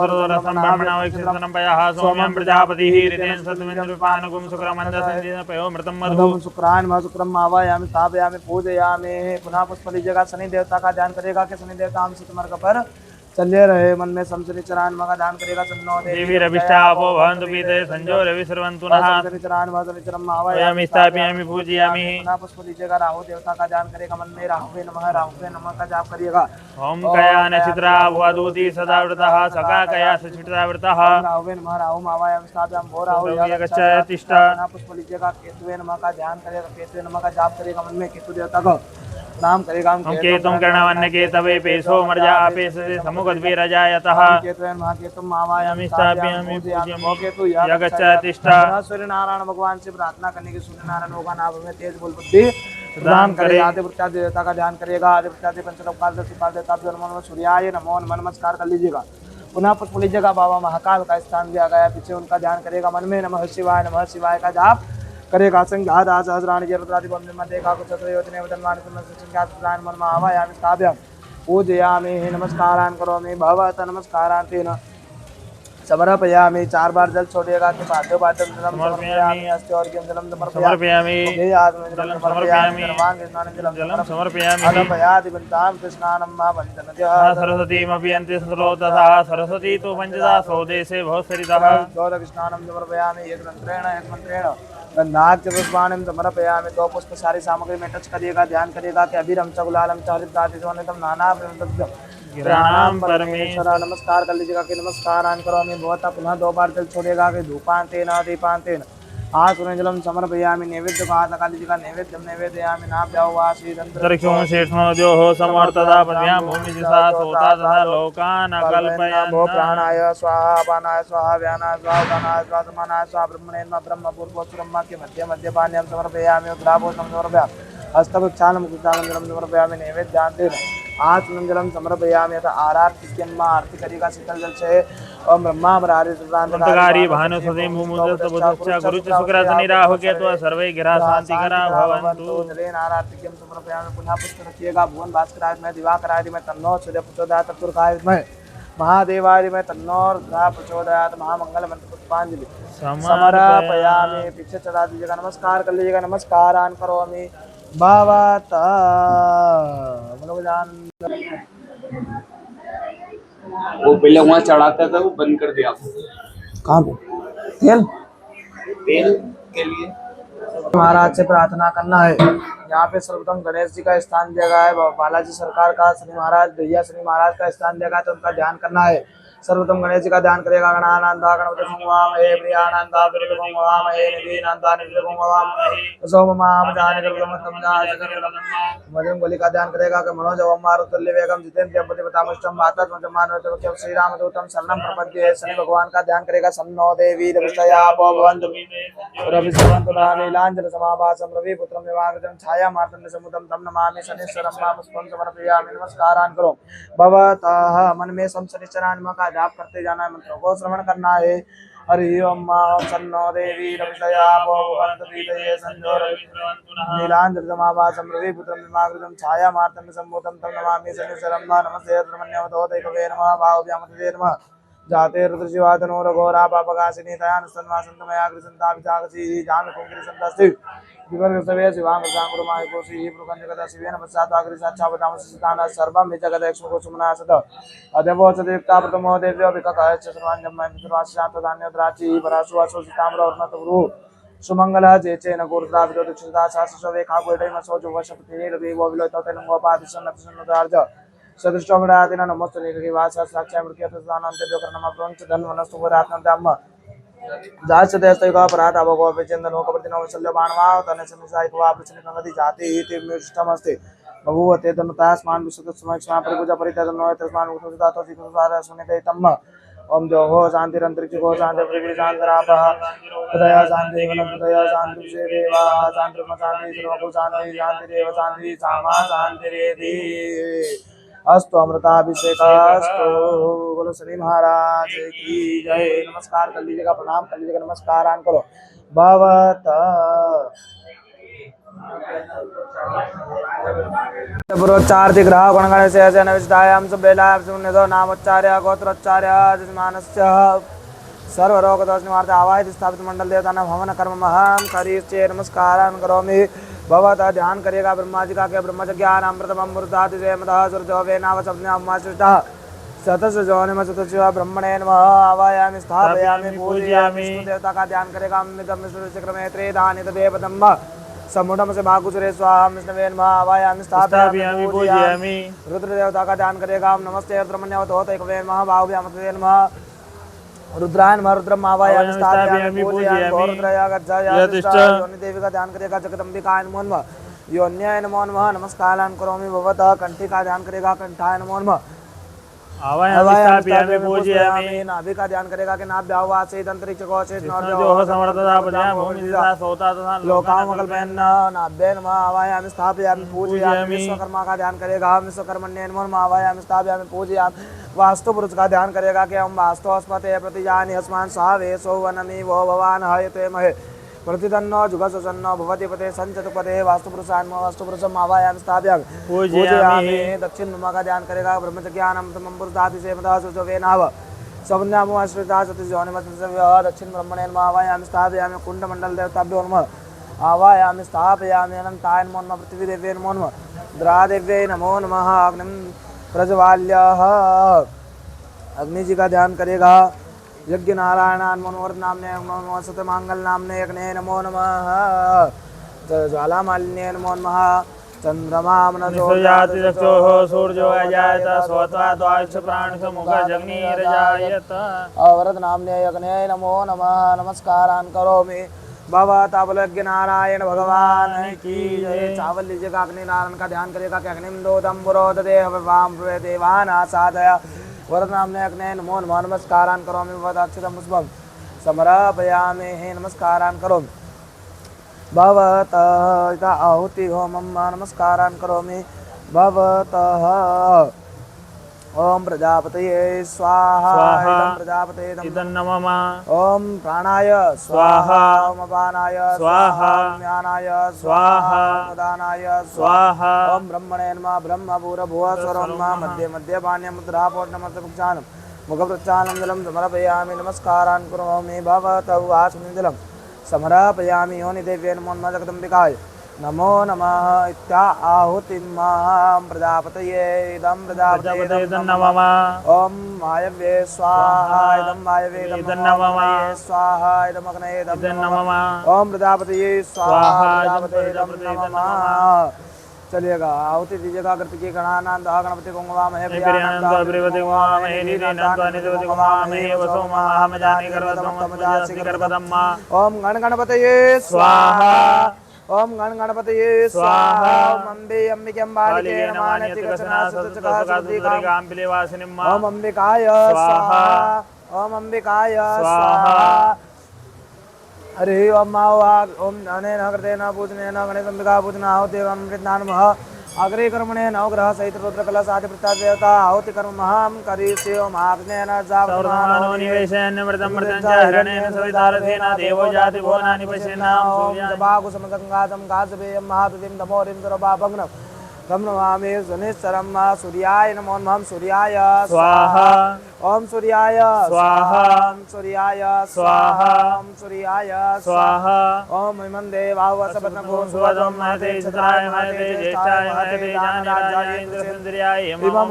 Speaker 2: सोमं प्रजापतिः ऋतेन सत्त्वेन्द्रपानगुं शुक्रमन्दसंजीवनपयोमृतं मधु
Speaker 1: शुक्रान नमः शुक्रम मावायामि स्थापयामि पूजयामि। पुनः पुष्पलीजिया का शनि देवता का ध्यान करेगा कि शनि देवता हमसे तुम्हारे पर चले रहे। मन में शनिचरान नमः का ध्यान करेगा। सन्नो
Speaker 2: देवी रविष्ठापो भवन्तु पीते संजो रविसर्वन्तु नः
Speaker 1: शनिचरान नमः शनिचरम मावायामि
Speaker 2: वयं स्थापयामि पूजयामि।
Speaker 1: पुनः पुष्पलीजिया का राहु देवता का ध्यान करेगा। मन में राहुवे नमः का जाप करिएगा।
Speaker 2: ओम कया नक्षत्रा भवदूति सदा वृतः सका कया सचित्रा वृतः
Speaker 1: राहुवे नमः राहु मावायामि स्थापयामि भो राहु
Speaker 2: यगच्छाय तिष्ठा।
Speaker 1: पुनः पुष्पलीजिया का केतुवे नमः का ध्यान करेगा। केतुवे नमः का जाप करेगा। मन में केतु देवता को नाम करेगा।
Speaker 2: हम केतुं कर्णवन्न केतवे पेशो मर्जा अपेशसे समुखद्भिरजायतः
Speaker 1: केतुवे नमः केतुं मावायामि
Speaker 2: स्थापयामि
Speaker 1: पूजयामि।
Speaker 2: यगच्छाय तिष्ठा।
Speaker 1: सूर्य नारायण भगवान से प्रार्थना करने की सूर्य नारायण भगवान आप हमें तेज बल बुद्धि प्रदान करेगा। आदि प्रत्यादि देवता का ध्यान करेगा। आदि प्रत्यादि पंचलोकाल देवता सूर्याय नमो नमस्कार कर लीजिएगा। पुनः पुष्पलीजिया का बाबा महाकाल का स्थान दिया गया, पीछे उनका ध्यान करेगा। मन में नमः शिवाय का जाप करेगा। संघात सहस्राणि जरत्रादि बंधन देखा कुछ योजने वदनवान संख्यात प्राण मन आवायामि स्थापयामि पूजयामि। नमस्कारान् करोमि भवत नमस्कारान् तेन समर्पयामि। 4 बार जल छोड़िएगा कि पाद्यो पाद्यं जलम समर्पयामि। अस्ति और किं जलम समर्पयामि। हे आत्म जलम समर्पयामि। सर्वांग स्नानं जलम
Speaker 2: समर्पयामि।
Speaker 1: अनपयादि बन्तां कृष्णानं मा वन्दनद्यः
Speaker 2: सरस्वतीमपि अन्ते सतलोतथा सरस्वती तु पञ्चदा स्वदेशे भवसरितः
Speaker 1: कृष्णानं समर्पयामि। एक मंत्रेण गंधाक्ष पुष्पाणिं समर्पयामि। 2 पुष्प सारी सामग्री में टच करिएगा। ध्यान करिएगा कि अभिरम च गुलालम च हरिद्राति सोनितम नाना प्रणाम परमेश्वर। नमस्कार कर लीजिएगा कि नमस्कारान् करोमि भवतः। पुनः 2 बार जल छोड़ेगा कि धूपान्तेन दीपान्तेन आसुरजलम समर्पयामि। नैवेद्य का हाथ लगा लीजिएगा। नैवेद्यम नैवेदयामि नाभ्यां वा
Speaker 2: दर्शो शेषणोद्योः समर्थदा पद्भ्यां भूमिदिशा सोता तथा लोकान् अकल्पयन्
Speaker 1: भो प्राणाय स्वाहा अपानाय स्वाहा व्यानाय स्वाहा उदानाय स्वाहा समानाय स्वाहा ब्रह्मणे नमः ब्रह्म पूर्वोत्तरम के मध्य मध्यपान्यं समर्पयामि। उद्राभोषणं समर्पयामि। हस्तवक्षालं कृतालं समर्पयामि। नैवेद्यान्तेन आत्मनंजलम समर्पयामि। यथा आरतिक्यम आरती करेगा शीतल जल से। ओम ब्रह्मा बरारी
Speaker 2: सुप्रांतकारी भानुसुते मुमुदत बुधश्च गुरुच शुक्रासनि राहु केतु सर्वे गिरा शांतिकरा भवन्तु।
Speaker 1: जलेन आरतिक्यम समर्पयामि। पुनः पुष्प रखिएगा। भुवन भास्कराय में दिवाकराय में तन्नो सूर्य प्रचोदयात् चतुर्काय में महादेवाय में तन्नो रुद्र प्रचोदयात् महामंगल मंत्र पुष्पांजलि समर्पयामि। पीछे चढ़ा दीजिएगा। नमस्कार कर लीजिएगा। नमस्कारान् करोमि भवतः।
Speaker 3: वो पहले वहाँ चढ़ाता था, वो बंद कर दिया।
Speaker 1: कहाँ पे? तेल
Speaker 3: तेल के लिए
Speaker 1: महाराज से प्रार्थना करना है। यहाँ पे सर्वप्रथम गणेश जी का स्थान दिया गया है। बालाजी सरकार का शनि महाराज भैया शनि महाराज का स्थान दिया गया, तो उनका ध्यान करना है। सर्वप्रथम गणेश जी का ध्यान करेगा। गणानान्ता गणपति वामहे प्रियानान्ता प्रियतमं वामहे निधीनान्ता निधीनां वामहे सोममाम जानकर्तमं जायकर्तमं मध्यम बलि का ध्यान करेगा कि मनोज ओमार तुल्य वेगम जितेन्द्रिय प्रतिपतामुष्टम मातत् मजमान श्री रामदूतम शरणं प्रपद्ये। शनि भगवान का ध्यान करेगा। सन्नो देवी रविषया भवन्तु रविसवन्तु नीलाञ्जन समाभासं रविपुत्रं विवाहृतं छाया मार्तण्ड समुदं तं नमामि। शनिश्चरं मा पुष्पं समर्पयामि। नमस्कारान् करो भवतः। मन में शनिश्चरान् का जाप करते जाना है। मंत्रों को श्रवण करना है। हरि ओम सन्नो देवी रविषया भवन्तु पीतये संजो नीलाञ्जन समाभासं रविपुत्रं विवाहृतं छाया मार्तण्ड समुदं तं नमामि। शनिश्चरं मा नमस्ते ब्रह्मण्यवतोदैकवे नमः भावव्यामते नमः जाते रुद्रशिवातनो रघोरा पापकाशिनी तयानस्तन्वासन्तमया कृसन्ता विचागसी जामि कुंकृसन्तस्ति विवर्गसवे शिवामृतांगुरुमाय कोशी प्रकंजगत शिवेन पश्चात्वाग्रि साक्षावतामसिताना सर्वं विजगदक्षको सुमनासत अदेवोचदेवता प्रथमो देव्यो विककायच सर्वाञ्जमय पितृवास्यान्तधान्योद्राची परासुवासोसिताम्र उन्नतगुरु सुमंगला जेचेन गुरुद्रा विदोदक्षिता शास्त्रवे खागोडे मसोजो वशपति रवि वो विलोतो तेलंगो पादिसन्नतसन्नतार्ज सदृष्टोमरातेन नमोस्तु नीलगिरिवास साक्षात् मृत्युतस्नानन्ते जोकर्णम प्रोञ्च धन्वनस्तु पुरात्मं जातस्तैका परात अवगो विचेन्दनोकवर्तिनो शल्यमानवाव तने समिसायिकवा प्रचनिकंगति जाति इति म्युष्टमस्ति भगवते तन्तास्मान् विशुद्धस्मैक्ष्मा परिपूजा परितदनो तस्मान् उतुदातो सिकुसार सुनिकैतम् ओम जोहो शांतिरंतरिक्षो शांति पृथ्वी शांतरापः हृदय शांति वनम हृदय शांति विषय देवा शांति शांति सर्वभूत शांति शांति देव शांति सामा शांति रेधि अस्तु अमृताभिषेकास्तु बोलो श्री महाराज की जय। नमस्कार कर लीजिएगा, प्रणाम कर लीजिएगा, नमस्कार करो भवत पुरोच्चार्ति ग्रह गुणगणस्य नविष्टायां सुबेलां सुनिधो नामोच्चार्य गोत्रोच्चार्य जजमानस्य सर्वरोगदोषनिवार्थ आवाहित स्थापित मंडल देवतानां हवन कर्म महं करिष्ये। नमस्कारान् करोमि भवता ध्यान करिएगा। ब्रह्मा जी का क्या ब्रह्म ज्ञान अमृतम अमृताति जयमतः सूर्यो वेनाव सप्नामाश्रितः सतस जोनिम चतुर्शिव ब्रह्मणे नमः। आवायामि स्थापयामि पूजयामि। विष्णु देवता का ध्यान करेगा। अमृतम विष्णुचक्रमे त्रेधानि तदेवतम् समुडम से भागुचरे स्वाहा विष्णवे नमः। आवायामि स्थापयामि पूजयामि। रुद्र देवता का ध्यान करेगा। नमस्ते रुद्रमन्यवतोतैकवे नमः। बाहुभ्यामते नमः। रुद्राय नमः। रुद्रम आवायामि स्थापयामि पूजयामि। रुद्रया गच्छामि। योनि देवी का ध्यान करेगा। जगदम्बिकाय नमो नमः। योन्याय नमो नमः। नमस्कारान् करोमि भवतः। कंठी का ध्यान करेगा। कंठाय नमो नमः।
Speaker 2: आवायामि स्थापयामि पूजयामि।
Speaker 1: नाभि का ध्यान करेगा कि नाभ्यावासेत अंतरिक्ष कोशेत
Speaker 2: नोर्जोः समर्थता प्रजा भूमि दिशा सौता तथा
Speaker 1: लोकामकल्पेन नाभ्ये नमः। आवायामि स्थापयामि पूजयामि। विश्वकर्मा का ध्यान करेगा। विश्वकर्मण्ये नमो नमः। आवायामि स्थापयामि पूजयामि। वास्तु पुरुष का ध्यान करेगा कि हम वास्तु अस्मते प्रतिजानि अस्मान् सावेशो वनमि वो भवान् हयते महे प्रतितन्नो जुगसन्नो भवति पते संचतु पते। वास्तुपुरुषान् वास्तुपुरुषम् आवायामि स्थापयामि पूजयामि। दक्षिण मुख का ध्यान करेगा। ब्रह्मज्ञानम तमं पुरुषाति सेवतः सुजोवेनाव सवन्यामो आश्रिता सतिजोनिमत्सव्यः। दक्षिण ब्रह्मणे नमः। आवायामि स्थापयामि कुण्डमण्डल देवताभ्यो नमः। आवायामि स्थापयामि अनन्ताय नमो नमः। पृथ्वीदेव्यै नमो नमः। द्रादेव्यै नमो नमः। अग्निं प्रज्वाल्यः। अग्नि जी का ध्यान करेगा। यज्ञ नारायणान् मनोहर नामने नमो सतमांगल नामने यज्ञे नमो नमः। ज्वालामालिन्ये नमो नमः। चंद्रमा
Speaker 2: निसोजाति चक्षुः सूर्यो अजायत स्वतः द्वादश प्राणिषु मुखजग्निरजायत।
Speaker 1: अवरत नामने यज्ञे नमो नमः। नमस्कारान् करोमि भवता बोलो यज्ञ नारायण भगवान की जय। चावल लीजिएगा। अग्नि नारायण का ध्यान करेगा कि अग्निम दोदम पुरोदते वाम देवान् आसादय। वरद नामने अग्ने नमो नमः। नमस्कारान् करोमि भवता अक्षतं पुष्पं समर्पयामि। नमस्कारान् करोमि भवतः इता आहुति होमं नमस्कारान् करोमि भवतः। ओम प्रजापतये स्वाहा। इदं प्रजापतये
Speaker 2: इदं नमः।
Speaker 1: ओम प्राणाय स्वाहा। ओम अपानाय स्वाहा। ओम ज्ञानाय स्वाहा। उदानाय स्वाहा। ओम ब्रह्मणे नमः। ब्रह्म भूर्भुवः स्वरं मध्ये मध्ये पाण्यं मुद्रापोर्णमस्तपक्षानं मुखप्रक्षालं जलं समर्पयामि। नमस्कारान् करोमि भवतः। वासनं जलं समर्पयामि। योनिदेव्यै नमो नमः। जगदम्बिकाय नमो नमः। इत्या आहुतिं प्रजापतये इदं प्रजापतये
Speaker 2: नमः।
Speaker 1: ओम वायव्ये स्वाहा। इदं वायव्ये नमः। स्वाहा। इदं अग्नये नमः। ओम प्रजापतये स्वाहा। प्रजापतये नमः। चलिएगा आहुति दीजिएगा। कृतिकी गणानां दह गणपति को नमामहे।
Speaker 2: प्रियानंद प्रियवति को नमामहे। नीतिनांद निधवति को नमामहे। वसो महाम जानि गर्वतम तमजासि गर्वतम्मा।
Speaker 1: ओम गण गणपतये स्वाहा। ओम गण गणपतये स्वाहा। ओम अम्बे अंबिके अम्बालिके नमः। नित्यगचना सतचका सुदीकां
Speaker 2: पिलेवासिनिम्।
Speaker 1: ओम अंबिकाय स्वाहा। ओम अंबिकाय स्वाहा। हरि ओम मावाग ओम अनेन कृतेन पूजनेन गणेशंबिका पूजना आहुति अमृतनामः। अग्रे कर्मणे नवग्रह सहित रुद्र कलश आदि प्रत्याद देवता आहुति कर्म महं करिष्ये। ओम आग्नेयन
Speaker 2: सर्वमानो निवेशयन् मृतं मृतं च हिरण्येन सवितारथेन देवो जाति भुवनानि पश्येनाम्।
Speaker 1: ओम जबागु समसंगातं गाजवेयं महातुतिं तमोरिं सुरभाभग्नं तं नमामि सुनिश्चरं। सूर्याय नमो नमः। सूर्याय
Speaker 2: स्वाहा।
Speaker 1: ओम सूर्याय
Speaker 2: स्वाहा।
Speaker 1: ओम सूर्याय
Speaker 2: स्वाहा।
Speaker 1: ओम सूर्याय
Speaker 2: स्वाहा।
Speaker 1: ओम हिमं देवावसपत्नको
Speaker 2: सुवदं महते छत्राय महते ज्येष्ठाय महते ज्ञानराजाय इंद्रसुंदर्याय इमं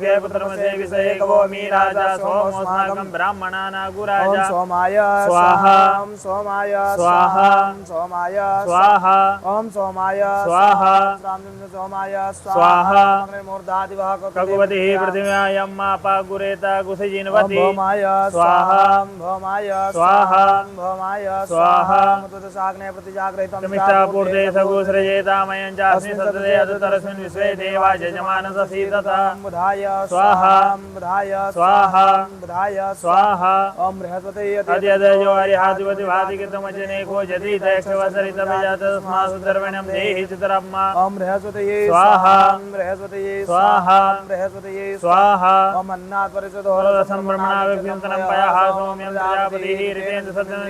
Speaker 2: के पुत्रमसे विषये कवोमि राजा सोमोस्माकं ब्राह्मणाना गुराजा।
Speaker 1: ओम सोमाय
Speaker 2: स्वाहा।
Speaker 1: ओम सोमाय
Speaker 2: स्वाहा।
Speaker 1: ओम सोमाय
Speaker 2: स्वाहा।
Speaker 1: ओम सोमाय
Speaker 2: स्वाहा।
Speaker 1: सोम सोमाय
Speaker 2: स्वाहा।
Speaker 1: अग्निर्मूर्धादिवः
Speaker 2: ककुवती पृथिव्यायम् अपागुरेता कुशजिन्वती
Speaker 1: भौमाय
Speaker 2: स्वाहा।
Speaker 1: भौमाय
Speaker 2: स्वाहा।
Speaker 1: भौमाय
Speaker 2: स्वाहा।
Speaker 1: मुतुदशाग्ने प्रतिजाग्रहितं
Speaker 2: समिष्टापूर्ते सगोसृजेतामयं चास्मि सतते अदुतरस्मिन् विश्वे देवा यजमानससि तथा
Speaker 1: बुधाय
Speaker 2: स्वाहा।
Speaker 1: बुधाय
Speaker 2: स्वाहा।
Speaker 1: बुधाय
Speaker 2: स्वाहा।
Speaker 1: ओम बृहस्पति
Speaker 2: अद्यदयो हरिहाधिपति भातिकृतमजनेको यदि दक्षवसरितमजातस्मासु द्रविणं देहि चितरम्मा
Speaker 1: ओम बृहस्पति
Speaker 2: स्वाहा।
Speaker 1: बृहस्पति
Speaker 2: स्वाहा।
Speaker 1: बृहस्पति
Speaker 2: स्वाहा।
Speaker 1: ओम अन्नात् परिषदो
Speaker 2: रसं ब्रह्मणाविभ्यन्तनं पयः सौम्यं प्रजापतिः ऋतेन्द्र सत्यं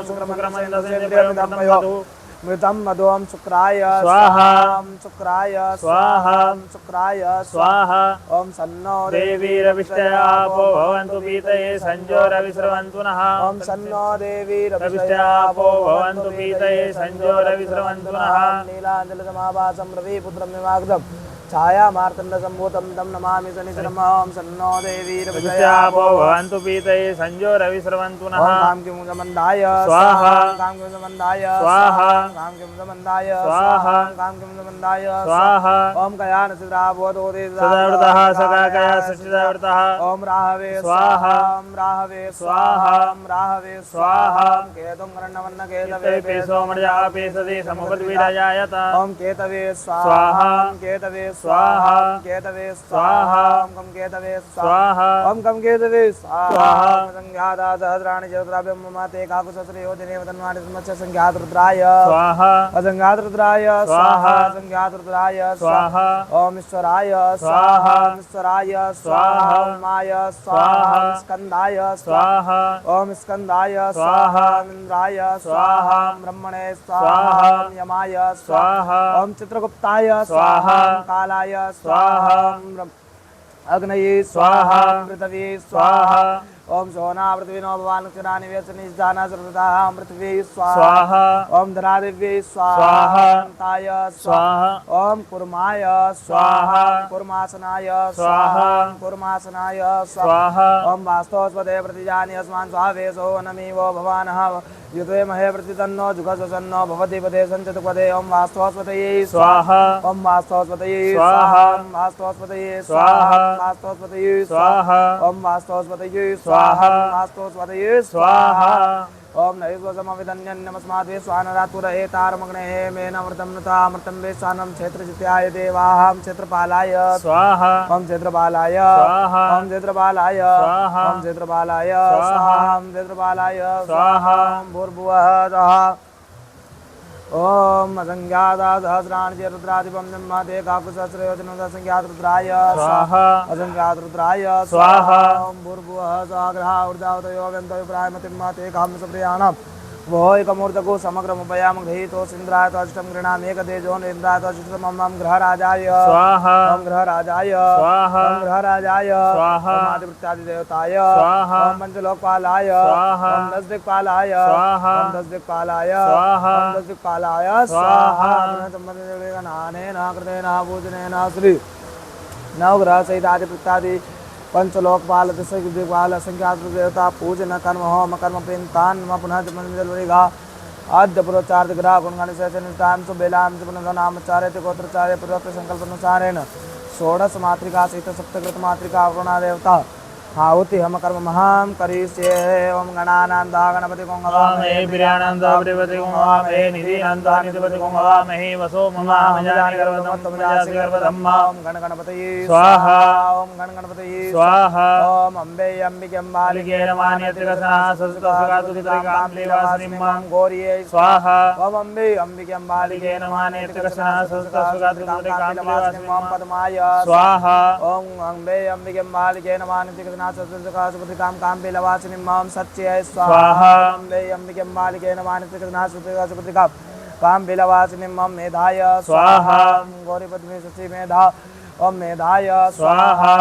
Speaker 2: शुक्रमन्दसेन्द्रियं
Speaker 1: मृतं मधुम शुक्राय
Speaker 2: स्वाहा।
Speaker 1: शुक्राय
Speaker 2: स्वाहा।
Speaker 1: शुक्राय
Speaker 2: स्वाहा।
Speaker 1: ओम सन्नो
Speaker 2: देवीरविष्टयापो भवन्तु पीतये संजोरविस्रवन्तु नः
Speaker 1: ओम सन्नो देवी
Speaker 2: रविष्टयापो भवन्तु पीतये संजोरविस्रवन्तु नः
Speaker 1: नीलाञ्जलसमाभासं रविपुत्रं निवाग्धम् छाया मार्तण्ड सम्भूतं तं नमामि शनिचरम् ओम सन्नो देवी
Speaker 2: रविष्टयापो भवन्तु पीतये संजोरविस्रवन्तु नः
Speaker 1: काम किं समन्दाय
Speaker 2: स्वाहा।
Speaker 1: काम किं समन्दाय
Speaker 2: स्वाहा।
Speaker 1: काम किं समन्दाय
Speaker 2: स्वाहा।
Speaker 1: काम किं समन्दाय
Speaker 2: स्वाहा।
Speaker 1: ओम कयान सिद्धावोदोदे
Speaker 2: सदावृतः सकाकया सचिदावृतः
Speaker 1: ओम राहवे
Speaker 2: स्वाहा।
Speaker 1: ओम राहवे
Speaker 2: स्वाहा।
Speaker 1: ओम राहवे
Speaker 2: स्वाहा।
Speaker 1: केतुं गणवन्न केतवे
Speaker 2: पे सोमर्यापे सदे समुपद्विराजायत
Speaker 1: ओम केतवे
Speaker 2: स्वाहा।
Speaker 1: केतवे
Speaker 2: स्वाहा।
Speaker 1: केतवे
Speaker 2: स्वाहा।
Speaker 1: ओम कम केतवे
Speaker 2: स्वाहा।
Speaker 1: ओम कम केतवे
Speaker 2: स्वाहा।
Speaker 1: संज्ञाता सहस्राणि चतुराभ्यं ममाते काकुसहस्रे योजने वदन्वानि स्मस्य संज्ञात रुद्राय
Speaker 2: स्वाहा।
Speaker 1: असंज्ञात रुद्राय
Speaker 2: स्वाहा।
Speaker 1: संज्ञात रुद्राय
Speaker 2: स्वाहा।
Speaker 1: ओम ईश्वराय
Speaker 2: स्वाहा।
Speaker 1: ईश्वराय
Speaker 2: स्वाहा।
Speaker 1: माय
Speaker 2: स्वाहा।
Speaker 1: स्कंदाय
Speaker 2: स्वाहा।
Speaker 1: ओम स्कंदाय
Speaker 2: स्वाहा।
Speaker 1: इंद्राय
Speaker 2: स्वाहा।
Speaker 1: ब्रह्मणे
Speaker 2: स्वाहा।
Speaker 1: यमाय
Speaker 2: स्वाहा।
Speaker 1: ओम चित्रगुप्ताय
Speaker 2: स्वाहा।
Speaker 1: कालाय
Speaker 2: स्वाहा।
Speaker 1: अग्नये
Speaker 2: स्वाहा।
Speaker 1: पृथ्वी
Speaker 2: स्वाहा।
Speaker 1: ओम सोना पृथ्वी नो भवान क्षराणि व्यसनि जाना सर्वतः पृथ्वी स्वाहा
Speaker 2: स्वाहा।
Speaker 1: ओम धरादिव्ये
Speaker 2: स्वाहा।
Speaker 1: स्वाहा ताय
Speaker 2: स्वाहा।
Speaker 1: ओम कुर्माय
Speaker 2: स्वाहा।
Speaker 1: कुर्मासनाय
Speaker 2: स्वाहा।
Speaker 1: कुर्मासनाय
Speaker 2: स्वाहा।
Speaker 1: ओम वास्तवस्पदे प्रतिजानि अस्मान् स्वावेशो नमीवो भवानः युते महे प्रतितन्नो जुगसन्नो भवति पदे सञ्चतुपदे ओम वास्तवस्पतये
Speaker 2: स्वाहा।
Speaker 1: ओम वास्तवस्पतये
Speaker 2: स्वाहा।
Speaker 1: ओम वास्तवस्पतये
Speaker 2: स्वाहा।
Speaker 1: वास्तवस्पतये
Speaker 2: स्वाहा।
Speaker 1: ओम वास्तवस्पतये
Speaker 2: स्वाहा।
Speaker 1: वास्तवस्पतये
Speaker 2: स्वाहा।
Speaker 1: ओम नैवसमविदन्यन्नमस्माद्वे स्वानरातुरहे तारमग्नेः मेनामृतं नतामृतं वे स्वानं क्षेत्रजित्याय देवाहं क्षेत्रपालाय
Speaker 2: स्वाहा।
Speaker 1: ओम क्षेत्रपालाय
Speaker 2: स्वाहा।
Speaker 1: ओम क्षेत्रपालाय
Speaker 2: स्वाहा।
Speaker 1: ओम क्षेत्रपालाय
Speaker 2: स्वाहा।
Speaker 1: ओम क्षेत्रपालाय
Speaker 2: स्वाहा।
Speaker 1: भूर्भुवः स्वः ओम असंज्ञाता सहस्राणि च रुद्राधिपं जन्मते काकुसहस्रयोजनं संज्ञात रुद्राय
Speaker 2: स्वाहा।
Speaker 1: असंज्ञात रुद्राय
Speaker 2: स्वाहा।
Speaker 1: ओम भूर्भुवः स्वः ग्रहा ऊर्जावतयो व्यन्तविप्रायमतिं माते कामसप्रियाणाम् वोकमूर्तको समग्रमुपयाम गृहीतो सिंद्राय तो अष्टम गृणाम एकतेजो इंद्राय तो अष्टमं ग्रहराजाय
Speaker 2: स्वाहा।
Speaker 1: ओम ग्रहराजाय
Speaker 2: स्वाहा।
Speaker 1: ओम ग्रहराजाय
Speaker 2: स्वाहा।
Speaker 1: ओम आदिवृत्तादिदेवताय
Speaker 2: स्वाहा।
Speaker 1: ओम पंचलोकपालाय
Speaker 2: स्वाहा।
Speaker 1: ओम दशदिक्पालाय
Speaker 2: स्वाहा।
Speaker 1: ओम दशदिक्पालाय
Speaker 2: स्वाहा।
Speaker 1: ओम दशदिक्पालाय
Speaker 2: स्वाहा।
Speaker 1: संबंधेन कृतेन पूजनेन श्री नवग्रह सहित आदिवृत्तादि पंचलोकपाल दिग्पाल संख्यात देवता पूजन कर्म होम कर्म प्रेमतान पुनः जलवरिगा आद्य पुरोचार्य ग्रह गुणगान सहचनिताम सुबेलाम पुनः नामचार्य गोत्रचार्य पुरोक्त संकल्पनुसारेण षोडश मातृका सहित सप्तकृत मातृका वरुणा देवता हाउति हम कर्म महाम करिष्ये ओम गणानांदा गणपति
Speaker 2: हवामहे प्रियानंदा प्रियपति हवामहे निधिनंदा निधिपति हवामहे वसो ममामजानि गर्वतम तमजासि गर्वधम्मा
Speaker 1: ओम गण गणपतये
Speaker 2: स्वाहा।
Speaker 1: ओम गण गणपतये
Speaker 2: स्वाहा।
Speaker 1: ओम अम्बे अंबिके
Speaker 2: मालिके नमान्यत्रिकसना ससुकातुदितरिकाम्लेवासनिम्मां
Speaker 1: गौरिये
Speaker 2: स्वाहा।
Speaker 1: ओम अम्बे अंबिके
Speaker 2: मालिके नमान्यत्रिकसना ससुकातुदितरिकाम्लेवासनिम्मां
Speaker 1: पद्माय
Speaker 2: स्वाहा।
Speaker 1: ओम अम्बे अंबिके मालिके नमान्यत्रिकसना ससुकातुदितरिकां काम्लेवासनिम्मां सत्ये स्वाहा। अम्बे अंबिके मालिके नमान्यत्रिकसना ससुकातुदितरिकां काम्लेवासनिम्मां मेधाय
Speaker 2: स्वाहा।
Speaker 1: गौरी पद्मे सची मेधा ओम मेधाय
Speaker 2: स्वाहा।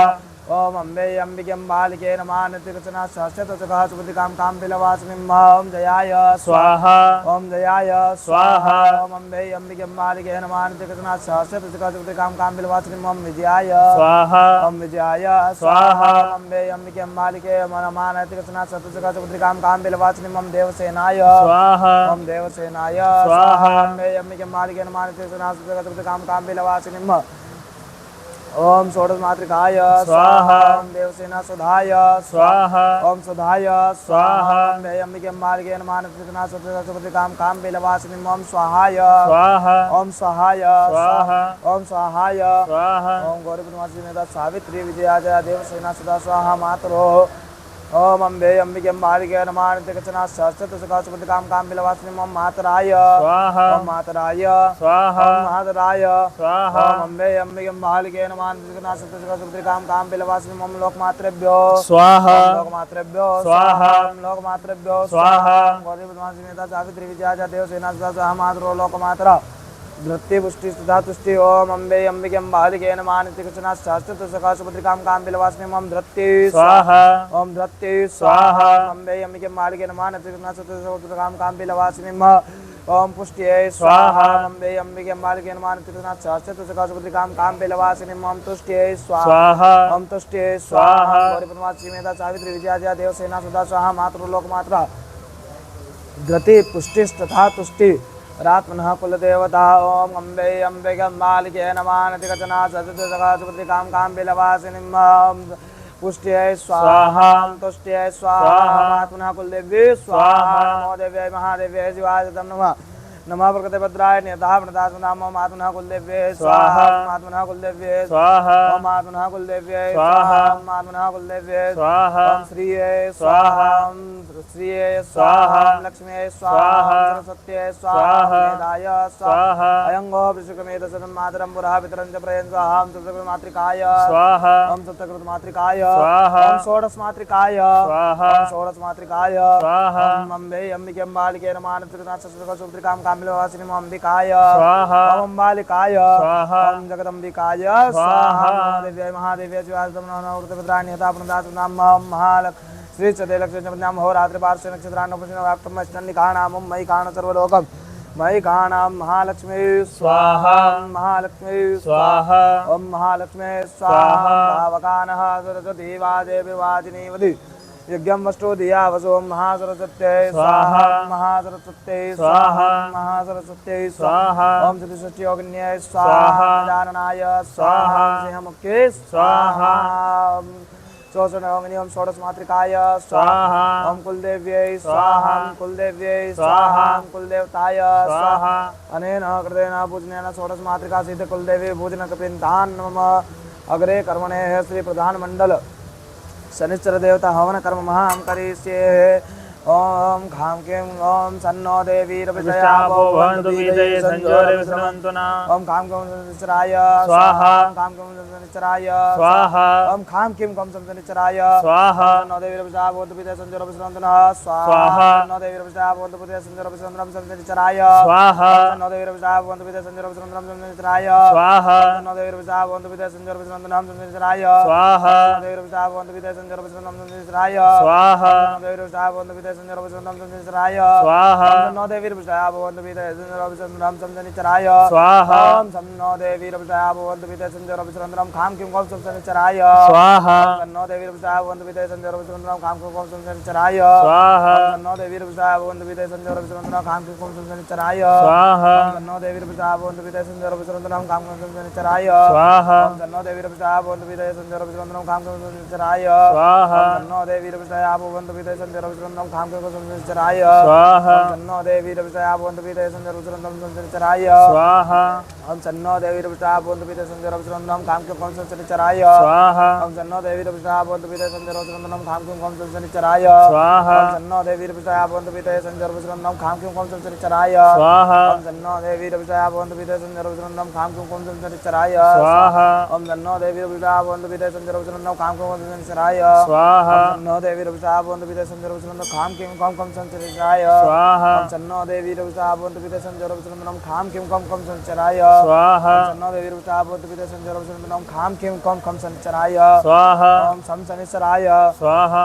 Speaker 1: ओम अम्बे अम्बिके बालिके नमः नित्यकचना सहस्रतचकः सुबुद्धिकां कां बिलवासिनीं ओम जयाय
Speaker 2: स्वाहा
Speaker 1: ओम जयाय
Speaker 2: स्वाहा
Speaker 1: ओम अम्बे अम्बिके बालिके नमः नित्यकचना सहस्रतचकः सुबुद्धिकां कां बिलवासिनीं ओम विजयाय
Speaker 2: स्वाहा
Speaker 1: ओम विजयाय
Speaker 2: स्वाहा
Speaker 1: अम्बे अम्बिके बालिके नमः नित्यकचना सहस्रतचकः सुबुद्धिकां कां बिलवासिनीं ओम देवसेनाय
Speaker 2: स्वाहा
Speaker 1: ओम देवसेनाय
Speaker 2: स्वाहा
Speaker 1: अम्बे अम्बिके बालिके नमः नित्यकचना सहस्रतचकः सुबुद्धिकां कां बिलवासिनीं ओम षोडश मातृकाय
Speaker 2: स्वाहा
Speaker 1: ओम देवसेना सुधाय
Speaker 2: स्वाहा
Speaker 1: ओम सुधाय
Speaker 2: स्वाहा
Speaker 1: अम्बिके मार्गे नमानना सत्यसुपति काम बिलवासिनी ओम स्वाहाय
Speaker 2: स्वाहा
Speaker 1: ओम स्वाहाय
Speaker 2: स्वाहा
Speaker 1: ओम स्वाहाय
Speaker 2: स्वाहा
Speaker 1: ओम गौरी मेधा सावित्री विजया जया देवसेना सुधा स्वाहा मातरो ओम अम्बे अम्बिके मार्गे नमानना सत्यसुपति काम बिलवासिनी ओम मातराय
Speaker 2: स्वाहा
Speaker 1: ओम मातराय
Speaker 2: स्वाहा
Speaker 1: ओम मातराय
Speaker 2: स्वाहा
Speaker 1: ओम अम्बे अम्बिके मालिके नमानना सत्यसुपति काम बिलवासिनी ओम लोकमात्रेभ्यो
Speaker 2: स्वाहा
Speaker 1: लोकमात्रेभ्यो
Speaker 2: स्वाहा
Speaker 1: लोकमात्रेभ्यो
Speaker 2: स्वाहा
Speaker 1: गौरी सावित्री विजया देवसेना सह मातरो लोकमात्रा धृत्ति पुष्टि सुधा तुष्टि ओम अम्बे अम्बिके बालिके नमानित्यकचना सहस्रतचकः सुभद्रिकां कां बिलवासिनीं ओम धृत्ति
Speaker 2: स्वाहा
Speaker 1: ओम धृत्ति
Speaker 2: स्वाहा
Speaker 1: अम्बे अम्बिके बालिके नमानित्यकचना सहस्रतचकः कां बिलवासिनीं ओम पुष्ट्यै
Speaker 2: स्वाहा
Speaker 1: अम्बे अम्बिके बालिके नमानित्यकचना सहस्रतचकः सुभद्रिकां कां बिलवासिनीं ओम तुष्ट्यै
Speaker 2: स्वाहा
Speaker 1: ओम तुष्ट्यै
Speaker 2: स्वाहा
Speaker 1: गौरी मेधा सावित्री विजया देवसेना सुधा स्वाहा मातृलोकमात्रा धृति पुष्टि तथा तुष्टि रात्मनः कुलदेवता ओम अम्बे अम्बिके बालिके नमानित्यकचना सहस्रतचकः सुभद्रिकां कां बिलवासिनीं पुष्ट्यै स्वाहा तुष्ट्यै स्वाहा आत्मनः कुलदेवी स्वाहा नमो देव्यै महादेव्यै शिवाय नमः नमः प्रकृते भद्राय नेता प्रणदासनाम ओम आत्मनः कुलदेव्यै स्वाहा आत्मनः कुलदेव्यै
Speaker 2: स्वाहा
Speaker 1: ओम आत्मनः कुलदेव्यै
Speaker 2: स्वाहा
Speaker 1: ओम आत्मनः कुलदेव्यै
Speaker 2: स्वाहा
Speaker 1: ओम श्रीये स्वाहा ओम श्रीये स्वाहा ओम लक्ष्मीये स्वाहा ओम सरस्वत्यै स्वाहा मेधाय स्वाहा अयंगो वृषकमेध सदं मातरं पुरः पितरं च प्रयं स्वाहा ओम सप्तकृत मातृकाय
Speaker 2: स्वाहा
Speaker 1: ओम सप्तकृत मातृकाय
Speaker 2: स्वाहा
Speaker 1: ओम षोडश मातृकाय
Speaker 2: स्वाहा
Speaker 1: ओम षोडश मातृकाय
Speaker 2: स्वाहा
Speaker 1: ओम अम्बे अम्बिके बालिके नमानित्यकचना सहस्रतचकः सुभद्रिकां कां बिलवासिनीं ओम अम्बिकाय
Speaker 2: स्वाहा
Speaker 1: ओम बालिकाय
Speaker 2: स्वाहा
Speaker 1: ओम जगदम्बिकाय
Speaker 2: स्वाहा
Speaker 1: महादेव्यै महादेव्यै शिवाय नाम महालक्ष्मी श्री चते लक्ष्मीनाम होरात्रि पार्श्व नक्षत्रान्नपुष्णवाक्तमष्टन्निकाणां मयि काण सर्वलोकं मयि काणां महालक्ष्मी स्वाहा महालक्ष्मी
Speaker 2: स्वाहा
Speaker 1: ओम महालक्ष्मी स्वाहा भावकानः सरस्वती वादेवी वाजिनीवति यज्ञं वस्तु दिया वसो महासरस्वत्यै स्वाहा महासरस्वत्यै स्वाहा महासरस्वत्यै स्वाहा ओम चतुष्षष्ट्योगिन्यै स्वाहा जाननाय स्वाहा सिंहमुखे स्वाहा ओम षोडश मातृकाय स्वाहा ओम कुलदेव्यै स्वाहा कुलदेव्यै स्वाहा कुलदेवताय स्वाहा अनेन कृतेन पूजनेन षोडश मातृका सिद्ध कुलदेवी पूजन कपिन्तान् नमः अग्रे कर्मणे श्री प्रधान मंडल शनिश्चर देवता हवन कर्म महां करिष्ये ओम खां किं ओम सन्नो देवी रविजयावो
Speaker 2: भवन्तु विजये संजोरे विश्रमन्तु न
Speaker 1: ओम खां किं शनिश्चराय
Speaker 2: स्वाहा
Speaker 1: खां किं शनिश्चराय
Speaker 2: स्वाहा
Speaker 1: ओम खां किं कं शनिश्चराय
Speaker 2: स्वाहा
Speaker 1: सन्नो देवी रविजयावो विजये संजोरे विश्रमन्तु न स्वाहा सन्नो देवी रविजयावो विजये संजोरे विश्रमन्तु शनिश्चराय
Speaker 2: स्वाहा
Speaker 1: सन्नो देवी रविजयावो विजये संजोरे विश्रमन्तु शनिश्चराय
Speaker 2: स्वाहा
Speaker 1: सन्नो देवी रविजयावो विजये संजोरे विश्रमन्तु शनिश्चराय
Speaker 2: स्वाहा
Speaker 1: सन्नो देवी रविजयावो विजये संजोरे विश्रमन्तु शनिश्चराय
Speaker 2: स्वाहा
Speaker 1: सन्नो देवी रविजयावो विजये संजोरे विश्रमन्तु शनिश्चराय
Speaker 2: स्वाहा
Speaker 1: सन्नो देवी रविजयावो विजये संजोरे विश्रमन्तु शनिश्चराय
Speaker 2: स्वाहा
Speaker 1: ओम सन्नो देवी रविजयावो विजये संजोरे विश्रमन्तु खां किं कं शनिश्चराय
Speaker 2: स्वाहा
Speaker 1: सन्नो देवी रविजयावो विजये संजोरे विश्रमन्तु खां किं कं शनिश्चराय
Speaker 2: स्वाहा
Speaker 1: सन्नो देवी रविजयावो विजये संजोरे विश्रमन्तु खां किं कं शनिश्चराय
Speaker 2: स्वाहा
Speaker 1: सन्नो देवी रविजयावो विजये संजोरे विश्रमन्तु खां किं कं शनिश्चराय
Speaker 2: स्वाहा
Speaker 1: सन्नो देवी रविजयावो विजये संजोरे विश्रमन्तु खां किं कं शनिश्चराय
Speaker 2: स्वाहा
Speaker 1: सन्नो देवी रविजयावो विजये संजोरे विश्रमन्तु खां किं कं शनिश्चराय
Speaker 2: स्वाहा
Speaker 1: सन्नो देवी रविजयावो विजये संजोरे विश्रमन्तु शनिश्चराय
Speaker 2: स्वाहा
Speaker 1: ओम सन्नो देवी रविजयावो विजये संजोरे विश्रमन्तु खां किं कं शनिश्चराय
Speaker 2: स्वाहा
Speaker 1: ओम सन्नो देवी रविजयावो विजये संजोरे विश्रमन्तु खां किं कं शनिश्चराय
Speaker 2: स्वाहा
Speaker 1: ओम सन्नो देवी रविजयावो विजये संजोरे विश्रमन्तु खां किं कं शनिश्चराय
Speaker 2: स्वाहा
Speaker 1: ओम सन्नो देवी रविजयावो विजये संजोरे विश्रमन्तु खां किं कं शनिश्चराय
Speaker 2: स्वाहा
Speaker 1: ओम सन्नो देवी रविजयावो विजये संजोरे विश्रमन्तु खां किं कं शनिश्चराय
Speaker 2: स्वाहा
Speaker 1: ओम सन्नो देवी रविजयावो विजये संजोरे विश्रमन्तु खां किं कं कं संचराय
Speaker 2: स्वाहा
Speaker 1: ओम सन्नो देवी रविता भवन्तु पिते संजोरवचनन्दनं खां किं कं कं संचराय
Speaker 2: स्वाहा
Speaker 1: ओम सन्नो देवी रविता भवन्तु पिते संजोरवचनन्दनं खां किं कं कं संचराय
Speaker 2: स्वाहा
Speaker 1: ओम सं शनिश्चराय
Speaker 2: स्वाहा